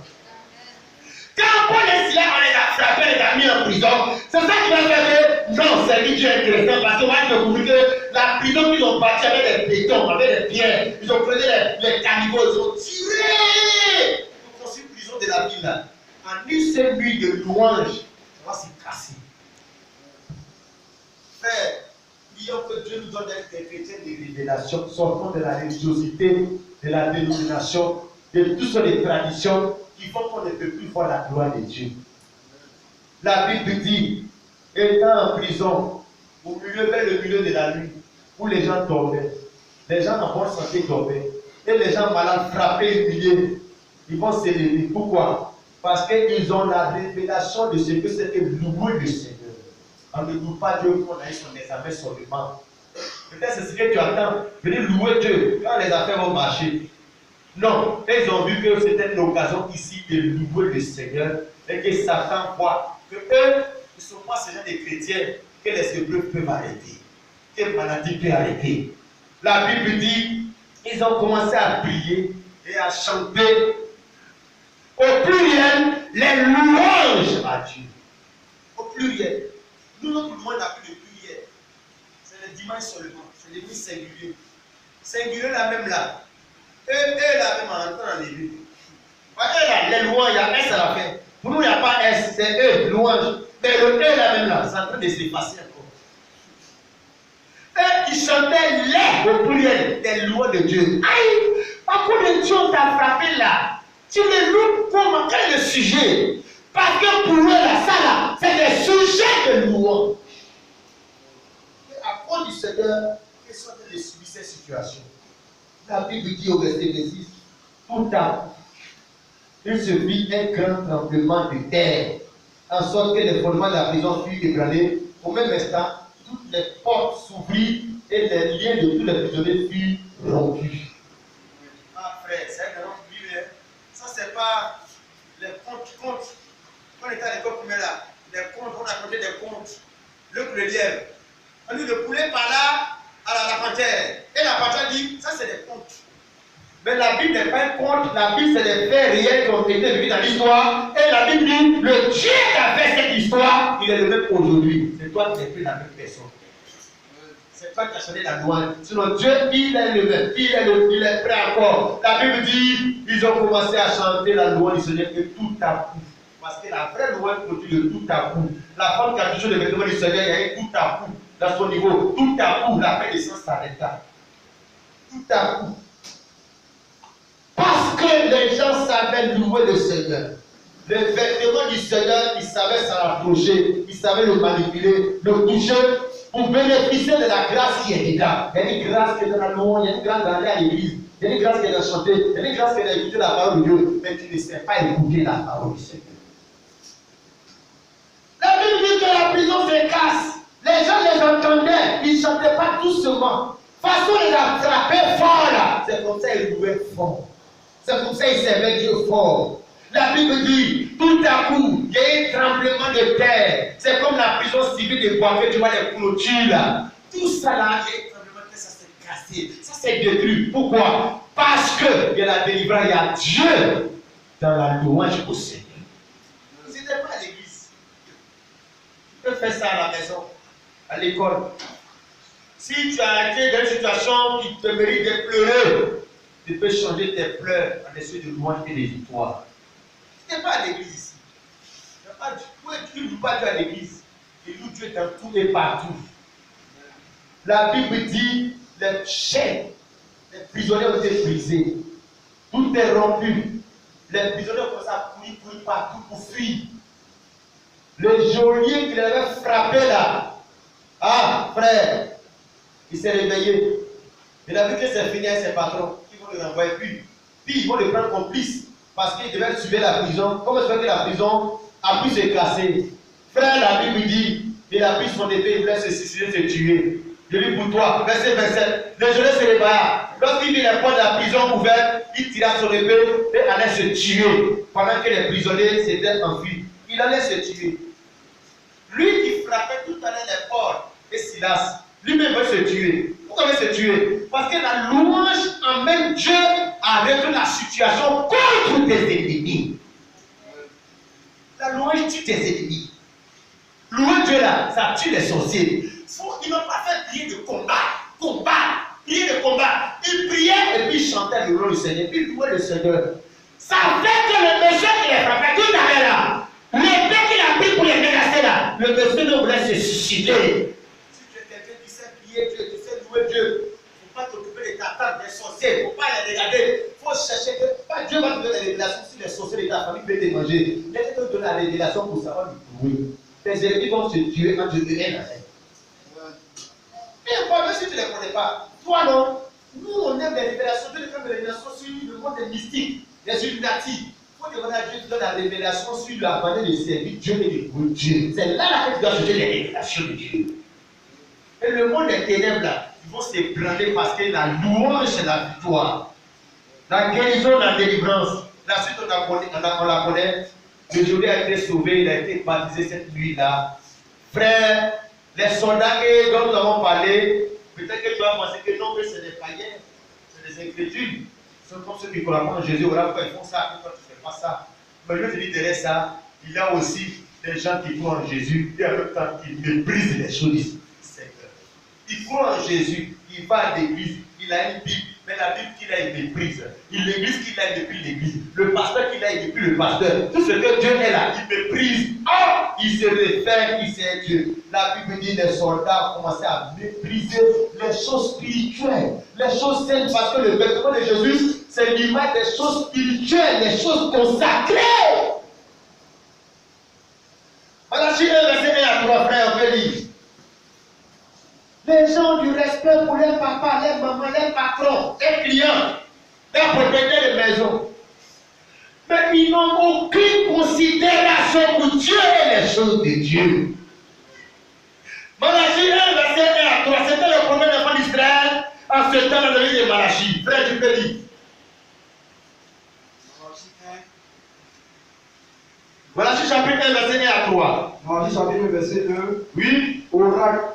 Quand Paul est là, on les a frappés, on les a mis en prison, c'est ça qui va faire que non, c'est lui qui est intéressant parce qu'on va découvrir que la prison qu'ils ont bâtie avec des bétons, avec des pierres, ils ont pris les caniveaux, ils ont tiré. Ils ont construit une prison de la ville là. En une seule nuit de louange, on va se casser. Frère, prions que Dieu nous donne des chrétiens de révélation, sortant de la religiosité, de la dénomination, de toutes sortes de traditions qui font qu'on ne peut plus voir la gloire de Dieu. La Bible dit, étant en prison, au milieu vers le milieu de la nuit, où les gens dormaient, les gens en bonne santé dormaient, et les gens malades frappés, humiliés, ils vont se lever. Pourquoi? Parce qu'ils ont la révélation de ce que c'est que louer le Seigneur. On ne loue pas Dieu quand on a eu son examen seulement. Peut-être c'est ce que tu attends. Venez louer Dieu quand les affaires vont marcher. Non, ils ont vu que c'était une occasion ici de louer le Seigneur et que Satan voit que eux ne sont pas ce genre de chrétiens que les épreuves peuvent arrêter, que la maladie peut arrêter. La Bible dit ils ont commencé à prier et à chanter au pluriel les louanges à Dieu. Au pluriel. Nous, notre louange n'a plus de pluriel. C'est le dimanche seulement. C'est l'église singulier. Singulier là même là. Eux là même en entrant dans l'église. Eux là, les louanges, il y a S à la fin. Pour nous, il n'y a pas S, c'est eux, louange. Mais le eux là même là, c'est en train de s'effacer encore. Eux, ils chantaient les au pluriel des louanges de Dieu. Aïe! Pourquoi de Dieu t'a frappé là? Tu les loues comment? Quel est le sujet? Parce que pour eux, là, ça là, c'est des sujets de louange. Et à cause du Seigneur, ils sont en train de subir ces situations. La Bible dit au verset 26, tout à coup, il se fit un grand tremblement de terre, en sorte que les fondements de la prison furent ébranlés. Au même instant, toutes les portes s'ouvrirent et les liens de tous les prisonniers furent rompus. Ah frère, c'est un grand Bible. Ça, c'est pas les contes. Quand on était à l'école primaire là, les contes, on racontait des contes. Le lièvre. On dit le poulet par là à la panthère. Et la panthère dit, ça c'est des contes. Mais la Bible n'est pas un conte, la Bible c'est des faits réels qui ont été vécus dans l'histoire. Et la Bible dit, le Dieu qui a fait cette histoire, il est le même aujourd'hui. C'est toi qui n'es plus la même personne. C'est toi qui as chanté la louange. Sinon Dieu, il est le même. Il est prêt encore. La Bible dit, ils ont commencé à chanter la louange du Seigneur et tout à coup. Parce que la vraie louange produit le tout à coup. La femme qui a toujours le vêtement du Seigneur, il y a eu tout à coup dans son niveau. Tout à coup, la paix des sens s'arrêta. Tout à coup. Parce que les gens savaient louer le Seigneur. Le vêtement du Seigneur, ils savaient s'en approcher, ils savaient le manipuler, le toucher pour bénéficier de la grâce qui est dedans. Il y a une grâce qui est dans la louange, il y a une grâce d'aller à l'église, il y a une grâce qui est dans chanter, il y a une grâce qui est dans écouter la parole de Dieu, mais tu ne sais pas écouter la parole du Seigneur. La Bible dit que la prison se casse. Les gens les entendaient, ils ne chantaient pas doucement. Façon de les attraper fort là. C'est comme ça qu'ils louaient fort. C'est comme ça qu'ils servaient Dieu fort. La Bible dit, tout à coup, il y a eu un tremblement de terre. C'est comme la prison civile de bois que tu vois les clôtures là. Tout ça là, il y a eu un tremblement de terre, ça s'est cassé, ça s'est détruit. Pourquoi? Parce que il y a la délivrance, il y a Dieu dans la louange au Seigneur. Vous n'êtes pas à l'église. Tu peux faire ça à la maison, à l'école. Si tu as été dans une situation qui te mérite de pleurer, tu peux changer tes pleurs en essai de louange et de victoire. Tu n'es pas à l'église ici. Tu ne loues pas Dieu à l'église. Tu loues Dieu dans tout et partout. La Bible dit les chaînes, les prisonniers ont été brisés. Tout est rompu. Les prisonniers ont commencé à courir partout pour fuir. Le geôlier qui l'avait frappé là, ah frère, il s'est réveillé. Il a vu que c'est fini avec ses patrons. Ils vont le renvoyer. Puis ils vont le prendre complice. Parce qu'il devait suivre la prison. Comment se fait que la prison a pu se casser? Frère, la Bible dit, il a pris son épée, il voulait se suicider, se tuer. Je dis pour toi, verset 27. Le geôlier se réveilla. lorsqu'il vit les portes de la prison ouvertes, il tira son épée et allait se tuer. Pendant que les prisonniers s'étaient enfuis, il allait se tuer. Lui qui frappait tout à l'heure les portes, et Silas, lui-même veut se tuer. Pourquoi il veut se tuer? Parce que la louange emmène Dieu à résoudre la situation contre tes ennemis. La louange tue tes ennemis. Louer Dieu là, ça tue les sorciers. Il n'a pas fait prier de combat, prier de combat. Il priait et puis il chantait le nom du Seigneur, puis il louait le Seigneur. Ça fait que le monsieur qui les frappait tout à l'heure là, l'épée qu'il a pris pour les menacer là, le monsieur ne voulait se suicider. Si tu es quelqu'un qui sait prier Dieu, qui sait louer Dieu, il ne faut pas t'occuper de ta tante, des sorciers, il ne faut pas les regarder. Il faut chercher que pas Dieu va te donner des révélations si les sorciers de ta famille peuvent te manger. Laisse te donner la révélation pour savoir du louer. Tes ennemis vont se tuer quand Dieu te aime. Et pourquoi si tu ne les connais pas? Toi non. Nous on aime les révélations. Dieu donne des révélations sur le monde des mystiques, des illuminatifs. Il faut demander à Dieu de donner la révélation sur la manière de servir Dieu et de louer Dieu. C'est là que tu dois chercher les révélations de Dieu. Et le monde des ténèbres là, ils vont se plaindre parce que la louange c'est la victoire. La guérison, la délivrance. La suite on la connaît. Le Judée a été sauvé, il a été baptisé cette nuit-là. Frère, les soldats dont nous avons parlé, peut-être que tu vas penser que non, mais c'est des païens, c'est des incrédules. Ce sont comme ceux qui croient en Jésus, voilà pourquoi ils font ça, pourquoi tu ne fais pas ça. Mais je te dis derrière ça, il y a aussi des gens qui croient en Jésus et en même temps qui méprisent les choses. Il croit en Jésus, il va à l'église, il a une Bible, mais la Bible qu'il a, il méprise. L'église qu'il a, il méprise l'église. Le pasteur qu'il a, il méprise le pasteur. Tout ce que Dieu est là, il méprise. Oh, il se réfère, il sait Dieu. La Bible dit les soldats ont commencé à mépriser les choses spirituelles, les choses saintes, parce que le vêtement de Jésus, c'est l'image des choses spirituelles, des choses consacrées. Malachie 1, verset 1 à 3, frères, on peut lire. Les gens ont du respect pour les papas, les mamans, les patrons, les clients, les propriétaires de maison. Mais ils n'ont aucune considération pour Dieu et les choses de Dieu. Malachie 1, verset 1 à 3, c'était le premier enfant d'Israël en ce temps dans la vie de Malachie. Frère, tu peux dire. Malachie chapitre 1, verset 1 à 3. Malachie chapitre 1, verset 1. Oui. Oracle.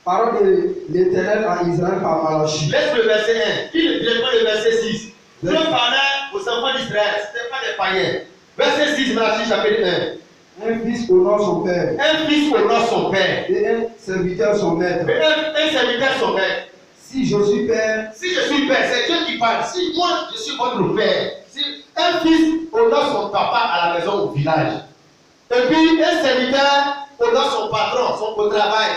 Parole de l'Éternel à Israël par Malachie. Laisse le verset 1. Il ne pas le verset 6. Dieu parlait aux enfants d'Israël. Ce n'était pas des païens. Verset 6, Malachie chapitre 1. Un fils honore son père. Un fils honore son père. Et un serviteur son maître. Et un serviteur son maître. Si je suis père. Si je suis père, c'est Dieu qui parle. Si moi je suis votre père. Si un fils honore son papa à la maison au village. Et puis un serviteur honore son patron, son travail.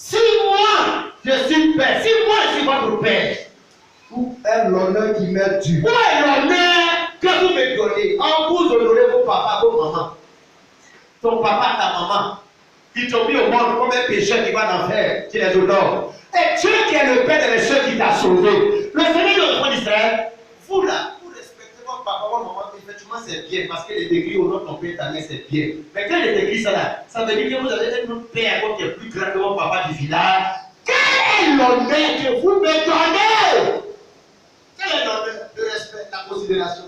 Si moi je suis père, si moi je suis votre père, où est l'honneur qui m'est dû? où est l'honneur que vous me donnez? En vous honorez vos papas, vos mamans. Ton papa, ta maman, qui t'ont mis au monde comme un pécheur qui va en enfer, qui les honore. Et Dieu qui est le Père de ceux qui t'a sauvé. Le Seigneur de l'enfant d'Israël, vous là, vous respectez votre papa, votre maman, effectivement c'est bien, parce que les écrits au nom de ton Père ta mère c'est bien. Mais quand il est écrit ça là, ça veut dire que vous avez un autre père qui est plus grand que votre papa du village. Quel est l'honneur que vous me donnez? Quel est l'honneur, le respect, la considération?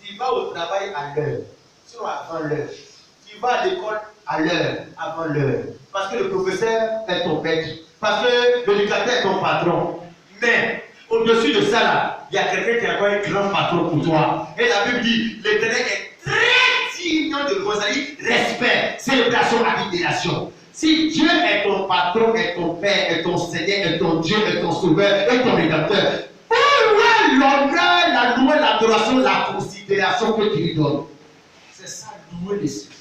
Tu vas au travail à l'heure, sinon avant l'heure. Tu vas à l'école à l'heure, avant l'heure. Parce que le professeur est ton père. Parce que l'éducateur est ton patron. Mais au-dessus de ça, là, il y a quelqu'un qui a encore un grand patron pour toi. Et la Bible dit, l'Éternel est très digne de Rosalie, respect, célébration, admiration. Si Dieu est ton patron, est ton père, est ton Seigneur, est ton Dieu, est ton sauveur, est ton rédempteur, pourquoi l'honneur, la louange, l'adoration, la considération que tu lui donnes? C'est ça, louer le Seigneur.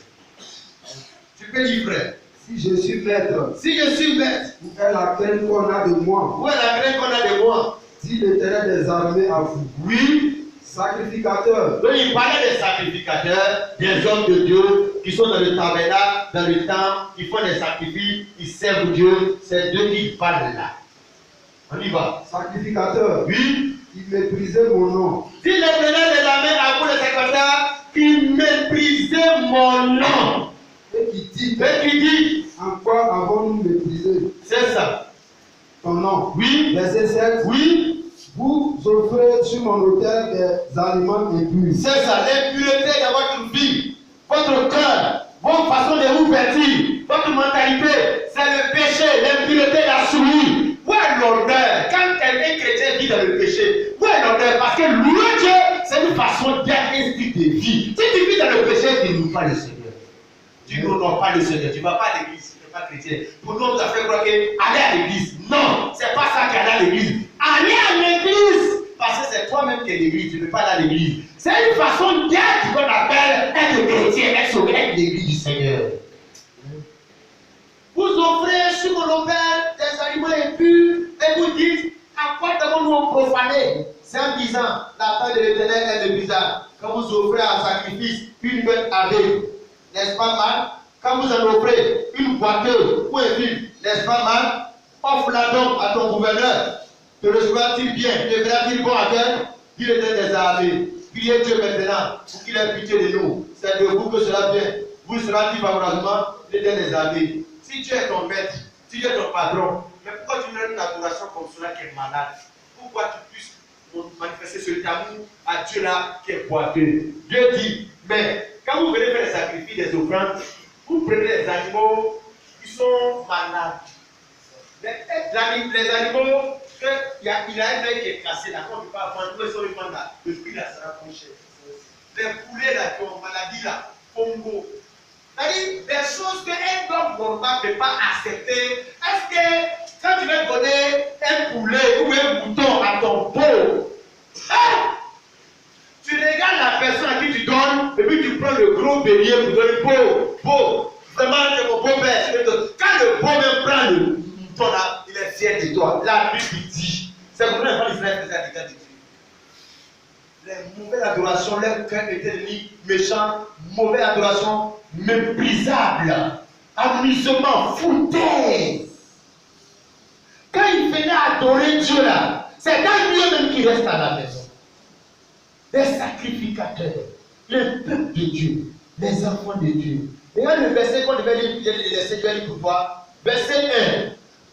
Tu peux dire, frère. Si je suis maître. Si je suis maître. Où est la crainte qu'on a de moi? Où est la crainte qu'on a de moi? Dit l'Éternel des armées à vous. Oui. Sacrificateur. Donc il parlait des sacrificateurs, des hommes de Dieu qui sont dans le tabernacle, dans le temple, ils font des sacrifices, ils servent Dieu. C'est Dieu qui parle là. On y va. Sacrificateur. Oui. Il méprisait mon nom. Si l'Éternel des armées à vous les sacrificateurs, qui méprisait mon nom. Et qui dit, en quoi avons-nous méprisé? C'est ça. ton nom. Oui. Verset 7. Oui. Vous offrez sur mon autel des aliments impurs. C'est ça, l'impureté de votre vie, votre cœur, votre façon de vous vêtir, votre mentalité, c'est le péché, l'impureté, la souillure. Où est l'honneur? Quand quelqu'un chrétien vit dans le péché, où est l'honneur? Parce que louer Dieu, c'est une façon d'être un style de vie. Si tu vis dans le péché, tu n'honores pas le Seigneur. Tu n'honores pas le Seigneur, tu ne vas pas à l'église, tu n'es pas chrétien. Pour nous, on nous a fait croire qu'aller à l'église. Non, c'est pas ça qui est à l'église. Aller à l'église, parce que c'est toi-même qui es l'église, tu ne peux pas aller à l'église. C'est une façon d'être qu'on appelle être chrétien, être sauvé, être l'église du Seigneur. Vous offrez sur mon autel des aliments impurs et vous dites à quoi devons-nous profaner? C'est en disant la paix de l'Éternel est de bizarre. Quand vous offrez un sacrifice une bête aveugle, n'est-ce pas mal? Quand vous en offrez une boiteuse ou un vide, n'est-ce pas mal? Offre-la donc à ton gouverneur. Te recevra-t-il bien? Te verra-t-il bon à cœur? Dis l'Éternel des armées. Priez Dieu maintenant pour qu'il ait pitié de nous. C'est de vous que cela vient. Vous sera-t-il favorablement? L'Éternel des armées. Si Dieu est ton maître, si Dieu est ton patron, mais pourquoi tu donnes une adoration comme cela qui est malade? Pourquoi tu puisses manifester cet amour à Dieu là qui est boiteux? Dieu dit, mais quand vous venez faire des sacrifices, des offrandes, vous prenez des animaux qui sont malades. Les animaux, il a un œil qui est cassé là, quand on ne peut pas vendre, nous sommes vendre là, le prix là sera plus cher. Les poulets là qui ont maladie là, Congo. C'est-à-dire des choses qu'un homme normal ne peut pas accepter. Est-ce que quand tu vas donner un poulet ou un mouton à ton beau, tu regardes la personne à qui tu donnes et puis tu prends le gros bélier pour donner beau, vraiment c'est mon beau-père. Quand le beau-père prend le mouton là, il est fier de toi. La Bible dit, c'est pour ça que l'Israël faisait à l'égard de Dieu. Les mauvaises adorations, leur cœur était devenu méchant, mauvaise adoration, méprisable, amusement, foutaise. Quand il venait adorer Dieu là, c'est dans Dieu même qui reste à la maison. Les sacrificateurs, le peuple de Dieu, les enfants de Dieu. Et là, le verset qu'on devait laisser Dieu pour voir, verset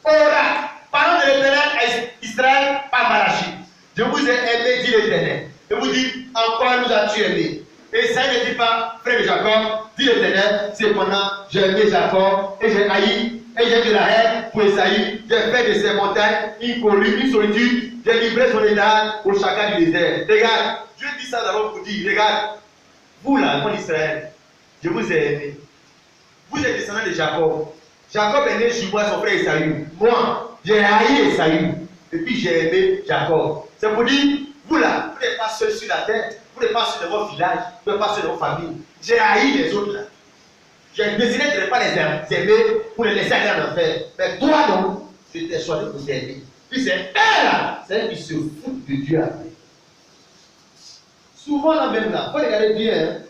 1. Oracle, parole de l'Éternel à Israël par Malachie. Je vous ai aimé, dit l'Éternel. Et vous dites, encore nous as-tu aimé? Et ça ne dit pas, frère de Jacob, dit l'Éternel, cependant, j'ai aimé Jacob, et j'ai haï, et j'ai de la haine pour Esaïe, j'ai fait de ces montagnes une colline, une solitude, j'ai livré son état au chacal du désert. Regarde, Dieu dit ça d'abord pour dire, regarde, vous là, enfants d'Israël, je vous ai aimé. Vous êtes descendants de Jacob. Jacob est né sur moi, son frère Esaïe. Moi, j'ai haï Esaïe, et puis j'ai aimé Jacob. C'est pour dire, vous là, vous n'êtes pas seuls sur la terre, vous n'êtes pas seuls dans votre village, vous n'êtes pas seuls dans votre famille. J'ai haï les autres là. J'ai décidé de ne pas les aimer pour les laisser aller en enfer. Mais toi non, je t'ai choisi pour t'aimer. Puis c'est elle là, c'est elle qui se fout de Dieu après. Souvent là même là, il faut regarder bien. Hein.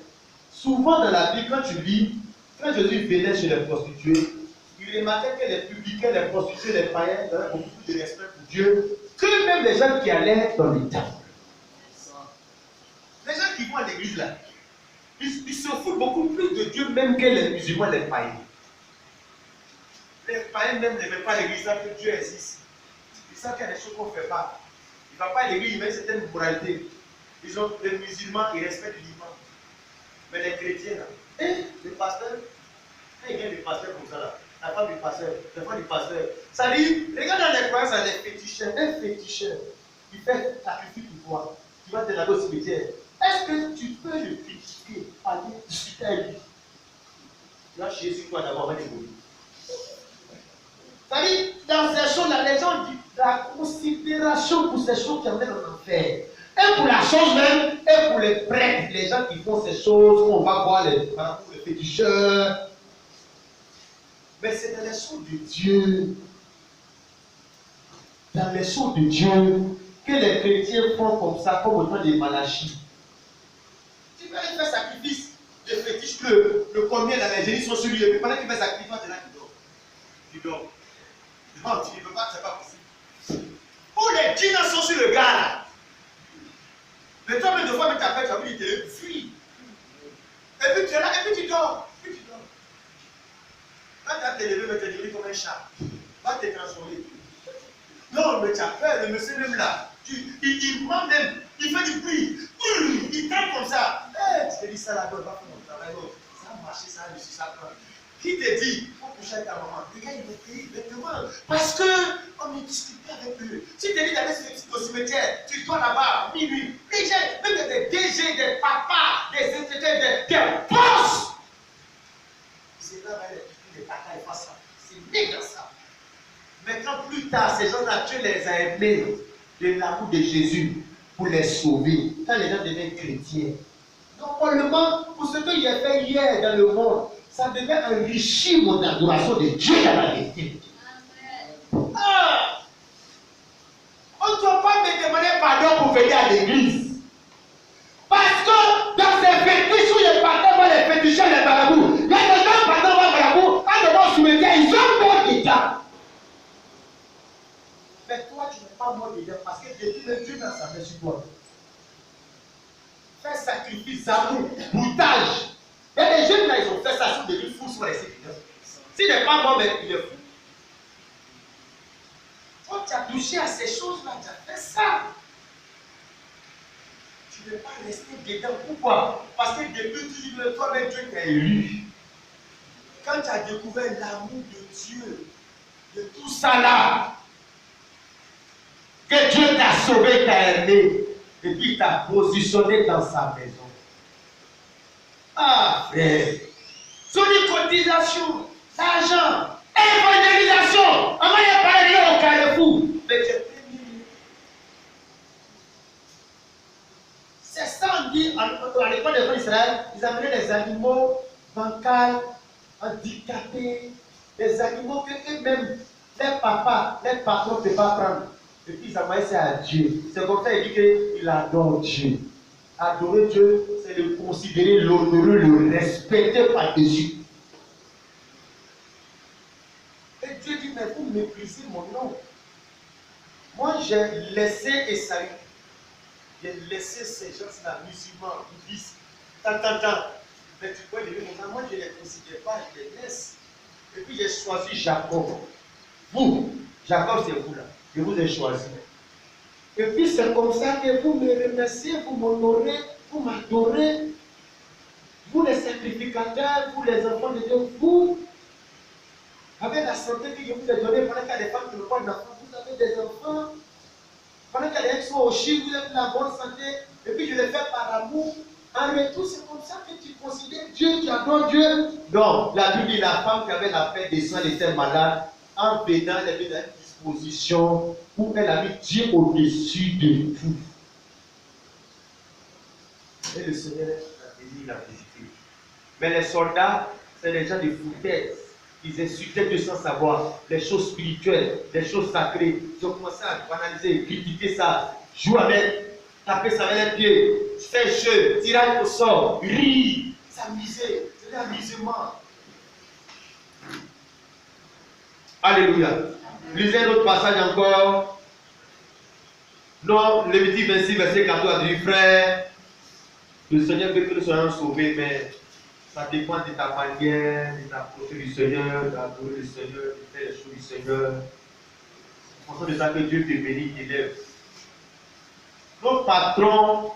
Souvent dans la Bible, quand tu lis, quand Jésus venait chez les prostituées, il remarquait que les publicains, les prostituées, les païens avaient beaucoup de respect pour Dieu que même les gens qui allaient dans le temple. Les gens qui vont à l'église là, ils se foutent beaucoup plus de Dieu même que les musulmans, les païens. Les païens même ne veulent pas l'église là que Dieu existe. Ils savent qu'il y a des choses qu'on ne fait pas. Il ne va pas à l'église, il met une certaine moralité. Ils ont les musulmans qui respectent l'imam. Mais les chrétiens là, et les pasteurs, quand il y a des pasteurs comme ça là, la femme du pasteur, la femme du pasteur, ça dit, regarde dans les croyances, les féticheurs, un féticheur, il fait sacrifice pour toi, tu vas te laver au cimetière. Est-ce que tu peux le critiquer, aller discuter avec lui? Tu vas chier sur toi d'abord avec les mots. C'est-à-dire, dans ces choses-là, les gens disent la considération pour ces choses qui amènent en enfer. Et pour la chose même, et pour les prêtres, les gens qui font ces choses, on va voir les féticheurs. Mais c'est dans les choses de Dieu, dans les choses de Dieu, que les chrétiens font comme ça, comme au temps des Malachie. Tu peux aller faire sacrifice de fétiche, le combien dans les génies sont sur lui, et puis pendant qu'il fait sacrifice, tu es là, tu dors. Non, tu ne peux pas, c'est pas possible. Où les djinns sont sur le gars là. Mais toi, même de fois, tu t'appelles, tu as vu, tu es fuis. Et puis tu es là, et puis tu dors. Quand tu as te levé, tu te dis comme un chat. Va te transformer. Non, mais tu as peur, le monsieur même là. Il ment même, il fait du bruit. Il tape comme ça. Tu te dis ça là-bas, va faire mon travail. Ça a marché, ça a réussi, ça prend. Qui te dit, il faut coucher avec ta maman? Les gars, ils vont payer bêtement. Parce qu'on ne discute pas avec eux. Si tu te dis d'aller au cimetière, tu dois là-bas, minuit. Les gens, même des DG, des papas, des instituteurs, des boss. C'est là va les papas et pas ça. C'est méga ça. Mais quand plus tard, ces gens-là, Dieu les a aimés de l'amour de Jésus pour les sauver. Quand les gens deviennent chrétiens. Normalement, pour ce qu'il a fait hier dans le monde, ça devait enrichir mon adoration de Dieu dans la vérité. Ah! On ne doit pas me demander pardon pour venir à l'église. Parce que dans ces fétiches où les pasteurs vont les féticher les marabouts, il y a des gens pasteurs vont les marabouts, quand ils vont soumettre, ils ont mort dedans. Mais toi, tu n'es pas mort dedans parce que depuis le Dieu dans sa main sur toi. Fais sacrifice, amour, boutage. Il y a des jeunes là, ils ont fait ça, ils sont devenus fous sur les séquelles. S'il n'est pas mort, mais il est fou. Quand tu as touché à ces choses-là, tu as fait ça. Tu ne peux pas rester dedans. Pourquoi? Parce que depuis toujours, toi-même, Dieu t'a élu. Quand tu as découvert l'amour de Dieu, de tout ça là, que Dieu t'a sauvé, t'a aimé, et puis t'a positionné dans sa maison. Ah, frère. Sur les cotisations, l'argent, évangélisation. On va y parler au carrefour. Mais c'est ça, on dit, à l'époque des Israël, ils amenaient des animaux bancals, handicapés, des animaux que eux-mêmes, les papas, les patrons ne peuvent pas prendre. Et puis ils envoyaient ça à Dieu. C'est comme ça qu'il dit qu'il adore Dieu. Adorer Dieu, c'est le considérer, l'honorer, le respecter par-dessus. Et Dieu dit, mais vous méprisez mon nom. Moi, j'ai laissé Esaü. J'ai laissé ces gens-là, musulmans, bouddhistes. Mais tu peux dire, moi, je ne les considère pas, je les laisse. Et puis, j'ai choisi Jacob. Vous, Jacob, c'est vous là. Je vous ai choisi. Et puis c'est comme ça que vous me remerciez, vous m'honorez, vous m'adorez. Vous les sacrificateurs, vous les enfants de Dieu, vous, avec la santé que je vous ai donnée, pendant qu'il y a des femmes qui ne pas d'enfants, vous avez des enfants. Pendant qu'il y a des gens au Chili, vous avez la bonne santé. Et puis je les fais par amour. En retour, c'est comme ça que tu considères Dieu, tu adores Dieu. Non, la Bible dit la femme qui avait la paix des soins était malade. En venant, elle avait une disposition où elle a mis Dieu au-dessus de tout. Et le Seigneur a béni la visiter. Mais les soldats, c'est les gens de foutaise. Ils insultaient Dieu sans savoir. Les choses spirituelles, les choses sacrées. Ils ont commencé à analyser, critiquer ça, jouer avec, taper ça avec les pieds, faire jeu, tirer au sort, rire, s'amuser. C'est l'amusement. Alléluia. Lisez un autre passage encore. Non, Lévitique 26, verset 14 a dit, frère, le Seigneur veut que nous soyons sauvés, mais ça dépend de ta manière, de t'approcher du Seigneur, d'adorer le Seigneur, de faire les choses du Seigneur. C'est en fonction de ça que Dieu te bénit, t'élève. Nos patrons,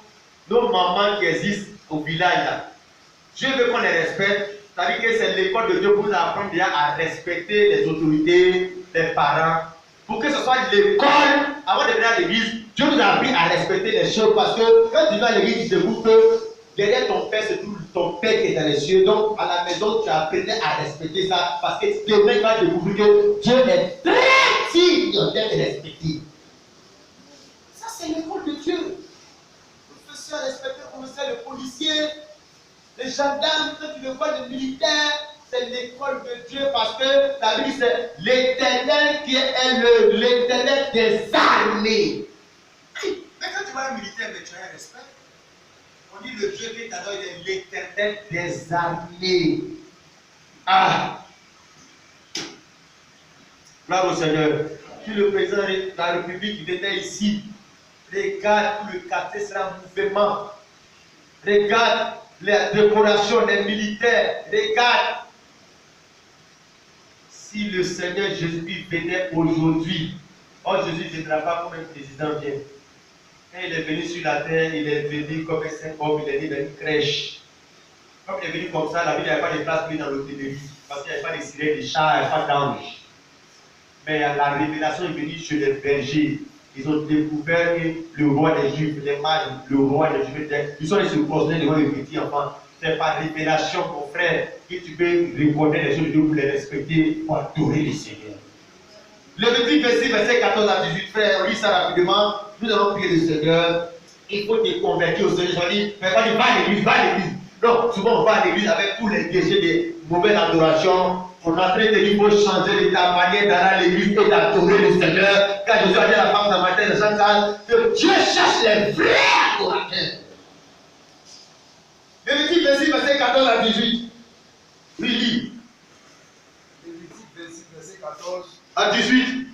nos mamans qui existent au village là, Dieu veut qu'on les respecte. C'est-à-dire que c'est l'école de Dieu pour nous apprendre déjà à respecter les autorités, les parents. Pour que ce soit l'école, avant de venir à l'église, Dieu nous a appris à respecter les choses. Parce que quand tu vas à l'église, tu découvres que derrière ton père, c'est tout ton père qui est dans les cieux. Donc à la maison, tu apprends à respecter ça. Parce que demain, tu vas découvrir que Dieu est très digne d'être respecté. Ça, c'est l'école de Dieu. Le professeur respecté, le commissaire, le policier. Les gendarmes, quand tu le vois, les militaires, c'est l'école de Dieu parce que la Bible c'est l'Éternel qui est l'Éternel des armées. Mais quand tu vois un militaire, mais tu as un respect. On dit le Dieu qui t'adore, il est l'Éternel des armées. Ah! Là au Seigneur, si le président de la République venait ici, regarde tout le quartier sera mouvement. Regarde les décorations des militaires, regarde. Si le Seigneur Jésus-Christ venait aujourd'hui, Oh, Jésus ne viendra pas comme un président vient. Quand il est venu sur la terre, il est venu comme un saint homme, il est venu dans une crèche. Comme il est venu comme ça, la Bible, il n'y avait pas de place pour lui dans l'hôtellerie. Parce qu'il n'y avait pas de sirènes, de chats, il n'y avait pas d'anges. Mais la révélation est venue chez les bergers. Ils ont découvert que le roi des Juifs, les mages, le roi des Juifs, ils sont allés se prosterner devant le petit enfant. C'est par révélation, mon frère, que tu peux reconnaître les choses de Dieu pour les respecter, pour adorer le Seigneur. Le petit verset 14 à 18, frère, on lit ça rapidement. Nous allons prier le Seigneur. Il faut te convertir au Seigneur. Je dis, mais va à l'église, va à l'église. Non, souvent on va à l'église avec tous les déchets de mauvaise adoration. On est en train de dire qu'il faut changer de ta manière d'aller à l'église et d'adorer le Seigneur. Quand Jésus a dit à la femme samaritaine de Chantal, que Dieu cherche les vrais adorateurs. Le petit verset 14 à 18. Oui, lis. Lévitique verset 14 à 18.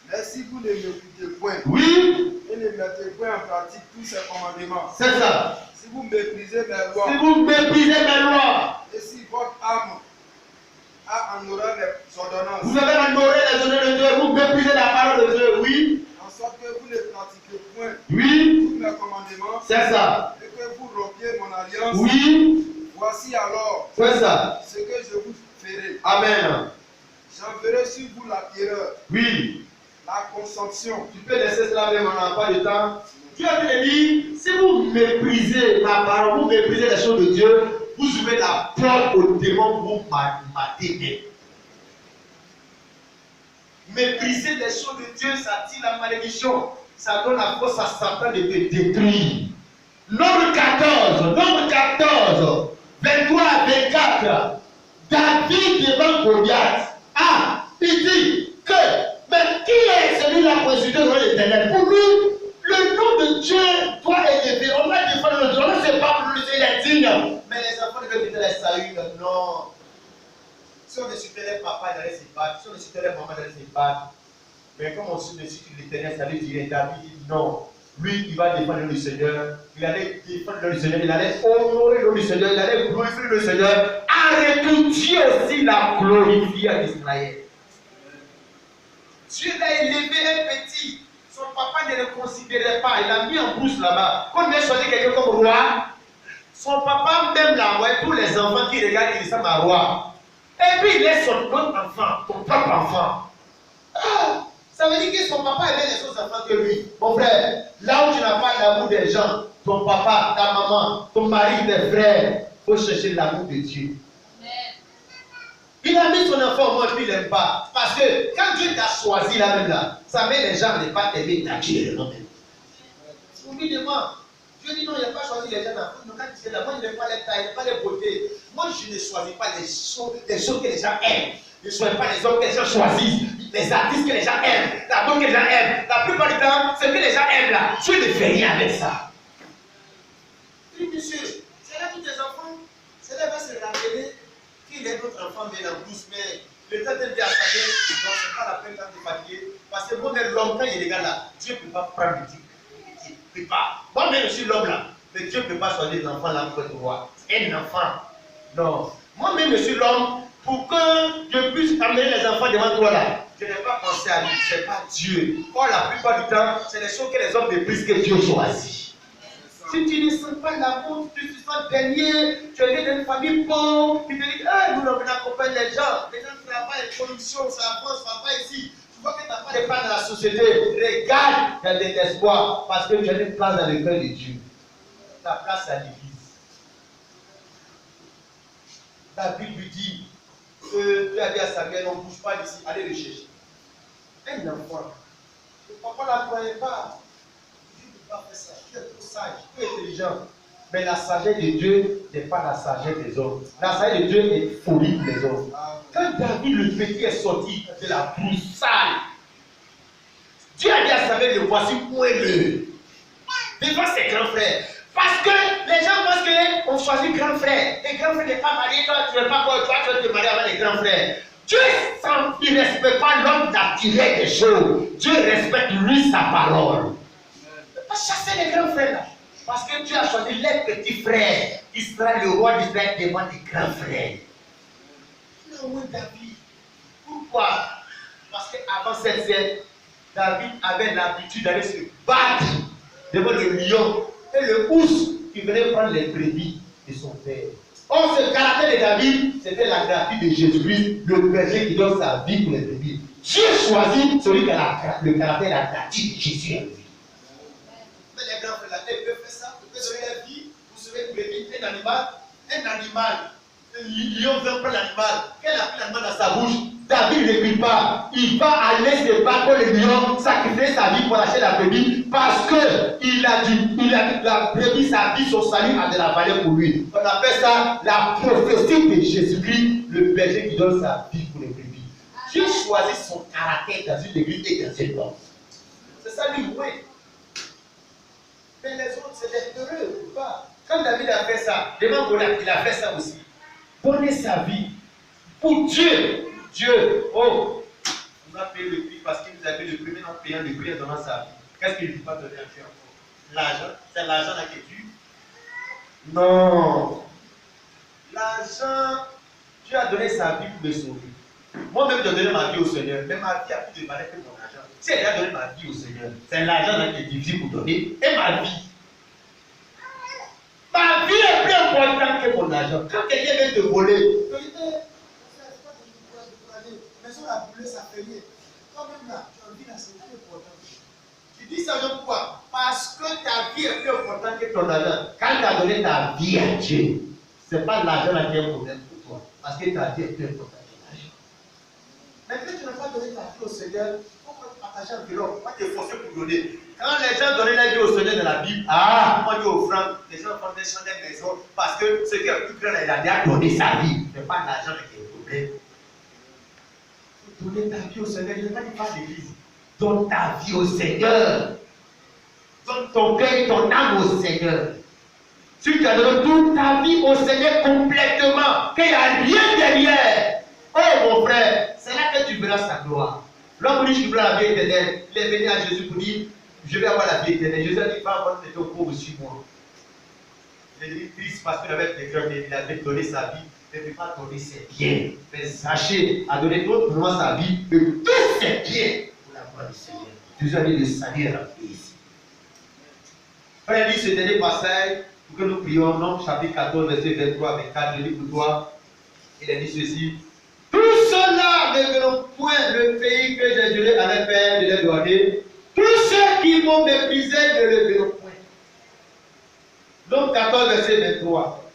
Mais si vous ne m'écoutez point, Oui, et ne mettez point en pratique tous ces commandements, c'est ça. si vous méprisez mes lois, Si vous méprisez mes lois, et si votre âme a honoré les ordonnances, vous avez honoré les ordonnances de Dieu, vous méprisez la parole de Dieu, oui. en sorte que vous ne pratiquez point Oui, tous mes commandements, c'est ça. et que vous rompiez mon alliance, Oui, voici alors c'est ça. ce que je vous ferai. Amen. J'enverrai sur vous la terreur, Oui. la consomption. Tu peux laisser cela même, on n'a pas de temps. Dieu te dit, si vous méprisez ma parole, vous méprisez les choses de Dieu, vous ouvrez la porte aux démons pour m'atteindre. Mépriser les choses de Dieu, ça tire la malédiction. Ça donne la force à Satan de te détruire. Nombre 14, 23 à 24. David devant Goliath. Ah, il dit que, mais qui est celui-là pour insulter le nom de l'Éternel? Pour lui, le nom de Dieu doit être élevé. On va défendre le Dieu. On ne sait pas pour lui, il est digne. Mais les enfants devaient quitter les Saül. Non. Si on insultait les papas, ils allaient se battre. Si on insultait les mamans, ils allaient se battre. Mais comme on insulte l'Éternel, ça veut dire David dit non. Lui, il va défendre le Seigneur. Il allait défendre le Seigneur. Il allait honorer le Seigneur. Il allait glorifier le Seigneur. Arrête, Dieu aussi l'a glorifié à Israël. Dieu l'a élevé un petit. Son papa ne le considérait pas. Il l'a mis en brousse là-bas. Quand il a choisi quelqu'un comme roi, son papa même l'a envoyé. Tous les enfants qui regardent, ils ressemblent à roi. Et puis il laisse son autre enfant, ton propre enfant. Ah, ça veut dire que son papa aimait les autres enfants que lui. Mon frère, là où tu n'as pas l'amour des gens, ton papa, ta maman, ton mari, tes frères, il faut chercher l'amour de Dieu. Il a mis son enfant au monde, lui il n'aime pas. Parce que quand Dieu t'a choisi là même là, ça met les gens à ne pas t'aimer naturellement même. Humainement, Dieu dit non, il n'a pas choisi les gens d'enfants. Quand tu es là, moi je n'aime pas les tailles, pas les beautés. Moi je ne choisis pas les choses que les gens aiment. Je ne choisis pas les hommes que les gens choisissent, les artistes que les gens aiment, la mode que les gens aiment. La plupart du temps, ce que les gens aiment là, Dieu ne fait rien avec ça. Oui, monsieur, c'est là tous tes enfants, c'est là va se rappeler qu'il est notre enfant bien en douce, mais le temps de bien assailler, donc c'est pas la peine de fatiguer. Parce que moi-même, l'homme, quand il regarde là, Dieu ne peut pas prendre le type. Il ne peut pas. Moi-même, je suis l'homme là, mais Dieu ne peut pas choisir l'enfant là pour être roi. Un enfant. Non. Moi-même, je suis l'homme. Pour que je puisse amener les enfants devant toi là, je n'ai pas pensé à lui, ce n'est pas Dieu. Or, la plupart du temps, c'est les choses que les hommes méprisent que Dieu choisit. Si tu ne sens pas l'amour, tu te sens dernier, tu es né dans une famille pauvre, tu te dis, nous on accompagne les gens travaillent, production, ça avance, ça va ici. Tu vois que tu n'as pas de place dans la société. Regarde, il y a de l'espoir parce que tu as une place dans le cœur de Dieu. Ta place, c'est à l'église. La Bible lui dit que Dieu a dit à Samuel, on ne bouge pas d'ici, allez le chercher. Un enfant. Le papa ne la croyait pas. Dieu ne peut pas faire ça. Dieu est trop sage, trop intelligent. Mais la sagesse de Dieu n'est pas la sagesse des hommes. La sagesse de Dieu est folie des hommes. Quand David le petit est sorti de la broussaille, Dieu a dit à Samuel, voici où est le devant ses grands frères. Parce que les gens pensent qu'on choisit grand frère. Les grands frères n'est pas marié, toi tu ne veux pas quoi, toi tu veux te marier avec les grands frères. Dieu, il ne respecte pas l'homme d'attirer des choses. Dieu respecte lui sa parole. Il ne peut pas chasser les grands frères là. Parce que Dieu a choisi les petits frères. Israël, le roi d'Israël devant les grands frères. Non, oui, David. Pourquoi? Parce qu'avant cette scène, David avait l'habitude d'aller se battre devant le lion et le ours qui venait prendre les brebis de son père. Or, ce caractère de David, c'était la gratuité de Jésus-Christ, le berger qui donne sa vie pour les brebis. Dieu choisit celui qui a le caractère et la gratuité de Jésus. Mais les grands frères, la terre peut faire ça, peut donner la vie, vous savez, brebis, un animal. Le lion vient prendre l'animal. Quel a pris l'animal dans sa bouche? David ne l'écoute pas. Il va aller se battre pour le lion, sacrifier sa vie pour acheter la brebis parce que il a dit la brebis, sa vie, son salut a de la valeur pour lui. On appelle ça la prophétie de Jésus-Christ, le berger qui donne sa vie pour les brebis. Dieu choisit son caractère dans une église et dans une homme. C'est ça lui, oui. Mais les autres, c'est des heureux ou pas? Quand David a fait ça, demande Goliath, il a fait ça aussi. Donner sa vie pour Dieu. Dieu, oh, on a payé le prix parce qu'il nous a fait le premier en payant le prix en donnant sa vie. Qu'est-ce qu'il ne peut pas donner à Dieu encore? L'argent, c'est l'argent là qui tue? Non. L'argent, Dieu a donné sa vie pour me sauver. Moi-même, j'ai donné ma vie au Seigneur, mais ma vie a plus de valeur que mon argent. Si elle a donné ma vie au Seigneur, c'est l'argent là qui est difficile pour donner et ma vie. Ma vie est plus importante que mon argent. Quand quelqu'un vient te voler, la brûlée, ça fait rien. Toi-même là, tu as envie là, c'est plus important. Tu dis ça de pourquoi? Parce que ta vie est plus importante que ton argent. Quand tu as donné ta vie à Dieu, ce n'est pas l'argent qui est un problème pour toi. Parce que ta vie est plus importante que l'argent. Mais quand tu n'as pas donné ta vie au Seigneur, pourquoi partager un vélo? Pourquoi tu es forcé pour donner? Quand les gens donnaient la vie au Seigneur dans la Bible, on dit aux francs, les gens font des champs des maisons parce que ce qui est plus grand, il a déjà donné sa vie. Ce n'est pas l'argent qui est le problème. Donner ta vie au Seigneur, je ne pas dire pas d'église. Donne ta vie au Seigneur. Donne ton cœur et ton âme au Seigneur. Si tu as donné toute ta vie au Seigneur complètement, qu'il n'y a rien derrière. Oh mon frère, c'est là que tu verras sa gloire. L'homme riche qui veut la vie éternelle, il est venu à Jésus pour dire, je vais avoir la vie éternelle. Jésus a dit, pas avoir été pauvre sur moi. Il est devenu triste parce qu'il avait péché, il avait donné sa vie. Ne peut pas donner ses biens. Mais sachez, à donner autrement sa vie, de tous ses biens pour la gloire du Seigneur. Jésus a dit le salut à la vie ici. Frère, lis ce dernier passage pour que nous prions. Nombre chapitre 14, verset 23 à 24. Je lis pour toi. Il a dit ceci. Tous ceux-là ne verront point le pays que j'ai juré à mes pères de leur donner. Tous ceux qui m'ont méprisé ne le verront point. Nombre 14, verset 23.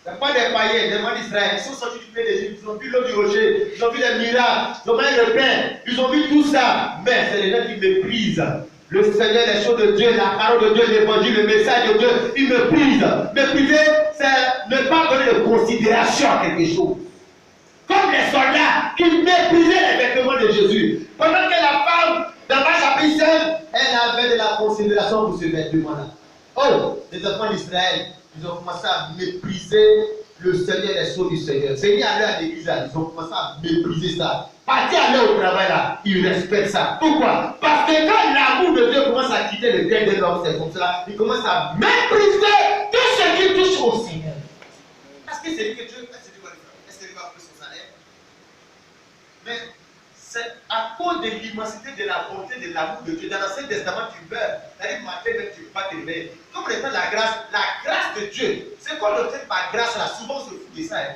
Ce n'est pas des païens, des gens d'Israël. Ils sont sortis du pays d'Égypte, ils ont vu l'eau du rocher, ils ont vu les miracles, ils ont vu le pain, ils ont vu tout ça. Mais c'est les gens qui méprisent le Seigneur, les choses de Dieu, la parole de Dieu, l'évangile, le message de Dieu. Ils méprisent. Mépriser, c'est ne pas donner de considération à quelque chose. Comme les soldats qui méprisaient les vêtements de Jésus. Pendant que la femme, dans Marc chapitre 5, elle avait de la considération pour ce vêtement-là. Oh, les enfants d'Israël, ils ont commencé à mépriser le Seigneur, les choses du Seigneur. Venir aller à l'église, ils ont commencé à mépriser ça. Partir aller au travail là, ils respectent ça. Pourquoi? Parce que quand l'amour de Dieu commence à quitter le cœur de l'homme, c'est comme cela, ils commencent à mépriser tout ce qui touche au Seigneur. Parce que c'est lui que Dieu, est-ce qu'il va plus son salaire? Mais c'est à cause de l'immensité de la bonté de l'amour de Dieu. Dans l'Ancien Testament, tu meurs. C'est-à-dire que matin même, tu ne peux pas te lever. Comme étant la grâce de Dieu, c'est qu'on obtient par grâce là, souvent on se fout de ça. Hein.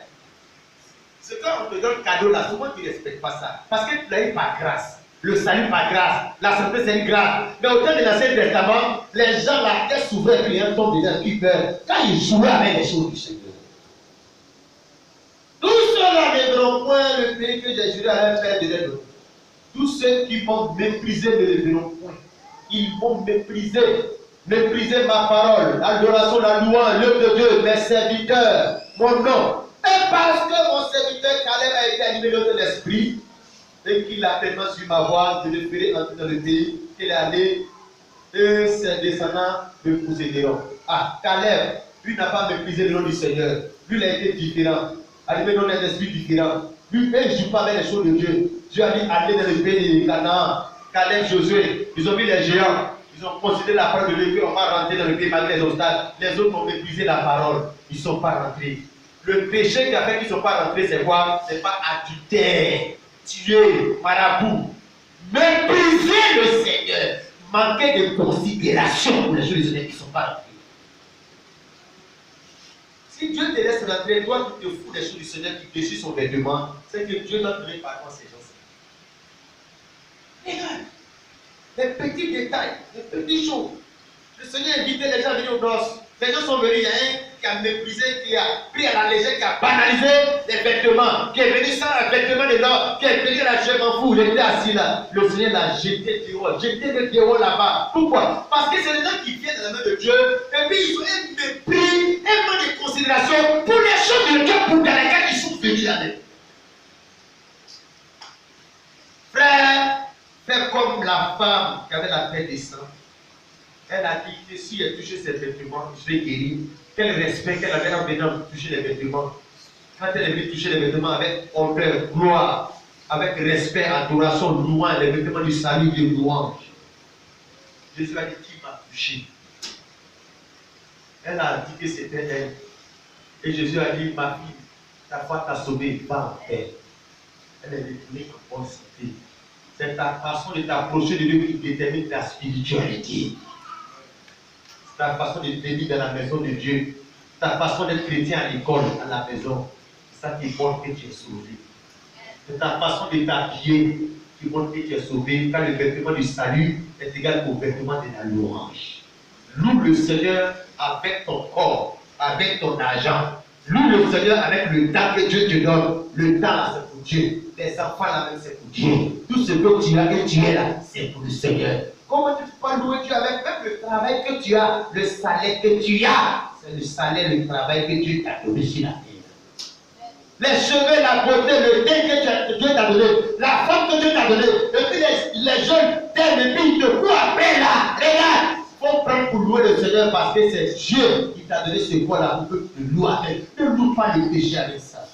C'est quand on te donne cadeau là, souvent tu ne respectes pas ça. Parce que tu l'as eu par grâce. Le salut par grâce. La santé c'est une grâce. Mais au temps de l'Ancien Testament, les gens la tête s'ouvrait et les tombent déjà qui peur. Quand ils jouaient avec les choses du Seigneur. Tous ceux-là ne verront point le pays que j'ai juré à leur père de leur donner. Tous ceux qui vont mépriser ne le verront point. Ils vont mépriser ma parole, l'adoration, la louange, l'œuvre de Dieu, mes serviteurs, mon nom. Et parce que mon serviteur Caleb a été animé de l'esprit et qu'il a tellement su ma voix, je le ferai entrer dans le pays qu'il est allé et ses descendants me posséderont. Ah, Caleb, lui n'a pas méprisé le nom du Seigneur. Lui, il a été différent. Animé dans un esprit différent. Lui, il ne joue pas avec les choses de Dieu. Dieu a dit aller dans le pays de Canaan. Caleb, Josué, ils ont vu les géants. Ils ont considéré la parole de Dieu. On va rentrer dans le pays malgré les obstacles. Les autres ont méprisé la parole. Ils ne sont pas rentrés. Le péché qui a fait qu'ils ne sont pas rentrés, c'est quoi? C'est pas adultère, tuer, marabout. mépriser le Seigneur, manquer de considération pour les choses du Seigneur qui ne sont pas rentrées. Si Dieu te laisse rentrer, toi tu te fous des choses du Seigneur qui déchire son vêtement, c'est que Dieu doit donner pardon à ces gens-ci. Regarde, les petits détails, les petites choses. Le Seigneur invitait les gens à venir aux noces. Les gens sont venus, il y a un qui a méprisé, qui a pris à la légère, qui a banalisé les vêtements, qui est venu sans un vêtement de l'or, qui est venu là, je m'en fous, il était assis là. Le Seigneur l'a jeté le dehors là-bas. Pourquoi? Parce que c'est les gens qui viennent de la main de Dieu, et puis ils ont un mépris, un manque de considération pour les choses de Dieu pour dans lesquelles ils sont venus avec. Frère, fais comme la femme qui avait la tête des sang. Elle a dit que si elle touchait ses vêtements, je vais guérir. Quel respect qu'elle avait en venant toucher les vêtements. Quand elle est venue toucher les vêtements avec honneur, gloire, avec respect, adoration, louange, les vêtements du salut, de louange. Jésus a dit qui m'a touché. Elle a dit que c'était elle. Et Jésus a dit, ma fille, ta foi t'a sauvée, va en paix. Elle est retournée en bonne santé. C'est ta façon de t'approcher de Dieu qui détermine ta spiritualité. Ta façon de venir dans la maison de Dieu, ta façon d'être chrétien à l'école, à la maison, c'est ça qui montre que tu es sauvé. C'est ta façon de t'habiller qui montre que tu es sauvé, car le vêtement du salut est égal au vêtement de la louange. Loue le Seigneur avec ton corps, avec ton argent. Loue le Seigneur avec le temps que Dieu te donne. Le temps, c'est pour Dieu. Les enfants, là même, c'est pour Dieu. Tout ce que tu as et tu es là, c'est pour le Seigneur. Comment tu peux pas louer Dieu avec même le travail que tu as, le salaire que tu as? C'est le salaire, le travail que Dieu t'a donné sur la terre. Les cheveux, la beauté, le teint que Dieu t'a donné, la femme que Dieu t'a donnée, et puis les jeunes t'aiment et puis ils te courent après là. Regarde, il faut prendre pour louer le Seigneur parce que c'est Dieu qui t'a donné ce corps-là pour que tu le loues avec. Ne loue pas les péchés avec ça.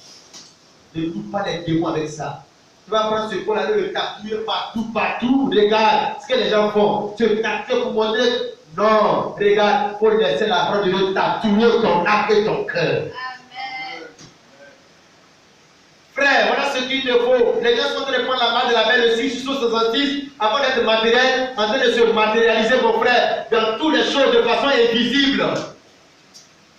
Ne loue pas les démons avec ça. Tu vas prendre ce corps-là, le tatouer partout. Regarde ce que les gens font. Tu tatoues pour montrer. Non, regarde, il faut laisser la parole de Dieu tatouer ton âme et ton cœur. Frère, voilà ce qu'il te faut. Les gens sont en train de prendre la main de la belle 666 avant d'être matériel, en train de se matérialiser, mon frère, dans toutes les choses de façon invisible.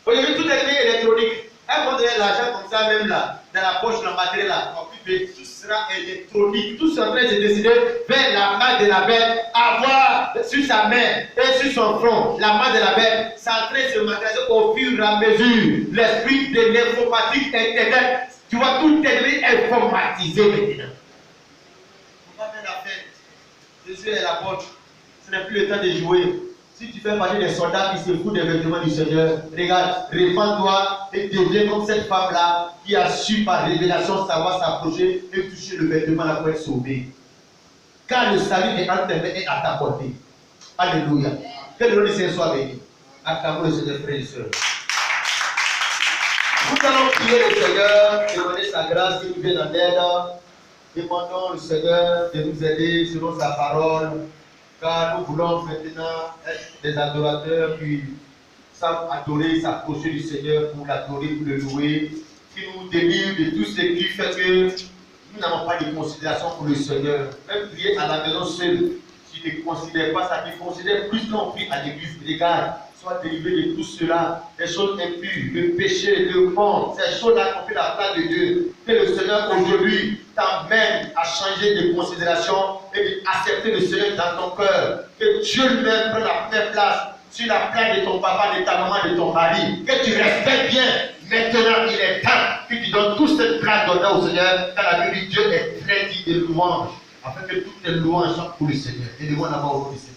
Aujourd'hui, tout est devenu électronique. Un moment donné, l'argent comme ça, même là, dans la poche, le matériel là, tout sera électronique. Tout sera en train de se décider vers la main de la bête, avoir sur sa main et sur son front. La main de la bête, ça en train de se matérialiser au fur et à mesure. L'esprit de l'informatique, Internet, tu vois, tout est devenu informatisé maintenant. On va faire la fête. Jésus est la porte. Ce n'est plus le temps de jouer. Si tu fais partie des soldats qui se foutent des vêtements du Seigneur, regarde, répands-toi et deviens comme cette femme-là qui a su par révélation savoir s'approcher et toucher le vêtement là pour être sauvé. Car le salut est entre tes mains et à ta portée. Alléluia. Que le nom du Seigneur soit béni. Acclamons le Seigneur, frères et sœurs. Nous allons prier le Seigneur, demander sa grâce qui nous vienne en aide. Demandons le Seigneur de nous aider selon sa parole. Car nous voulons maintenant être des adorateurs qui savent adorer, s'approcher du Seigneur pour l'adorer, pour le louer, qui nous délivre de tout ce qui fait que nous n'avons pas de considération pour le Seigneur. Même prier à la maison seule, si tu ne considères pas ça, tu considères plus qu'on prie à l'église. Regarde, sois délivré de tout cela, des choses impures, le péché, le monde, ces choses-là qu'on fait la place de Dieu. Que le Seigneur aujourd'hui t'amène à changer de considération et d'accepter le Seigneur dans ton cœur. Que Dieu lui-même prenne la première place sur la place de ton papa, de ta maman, de ton mari. Que tu respectes bien. Maintenant, il est temps que tu donnes toute cette place donnée au Seigneur. Car la Bible dit Dieu est très dit de louanges, afin que toutes tes louanges soient pour le Seigneur. Et nous en avons au Seigneur.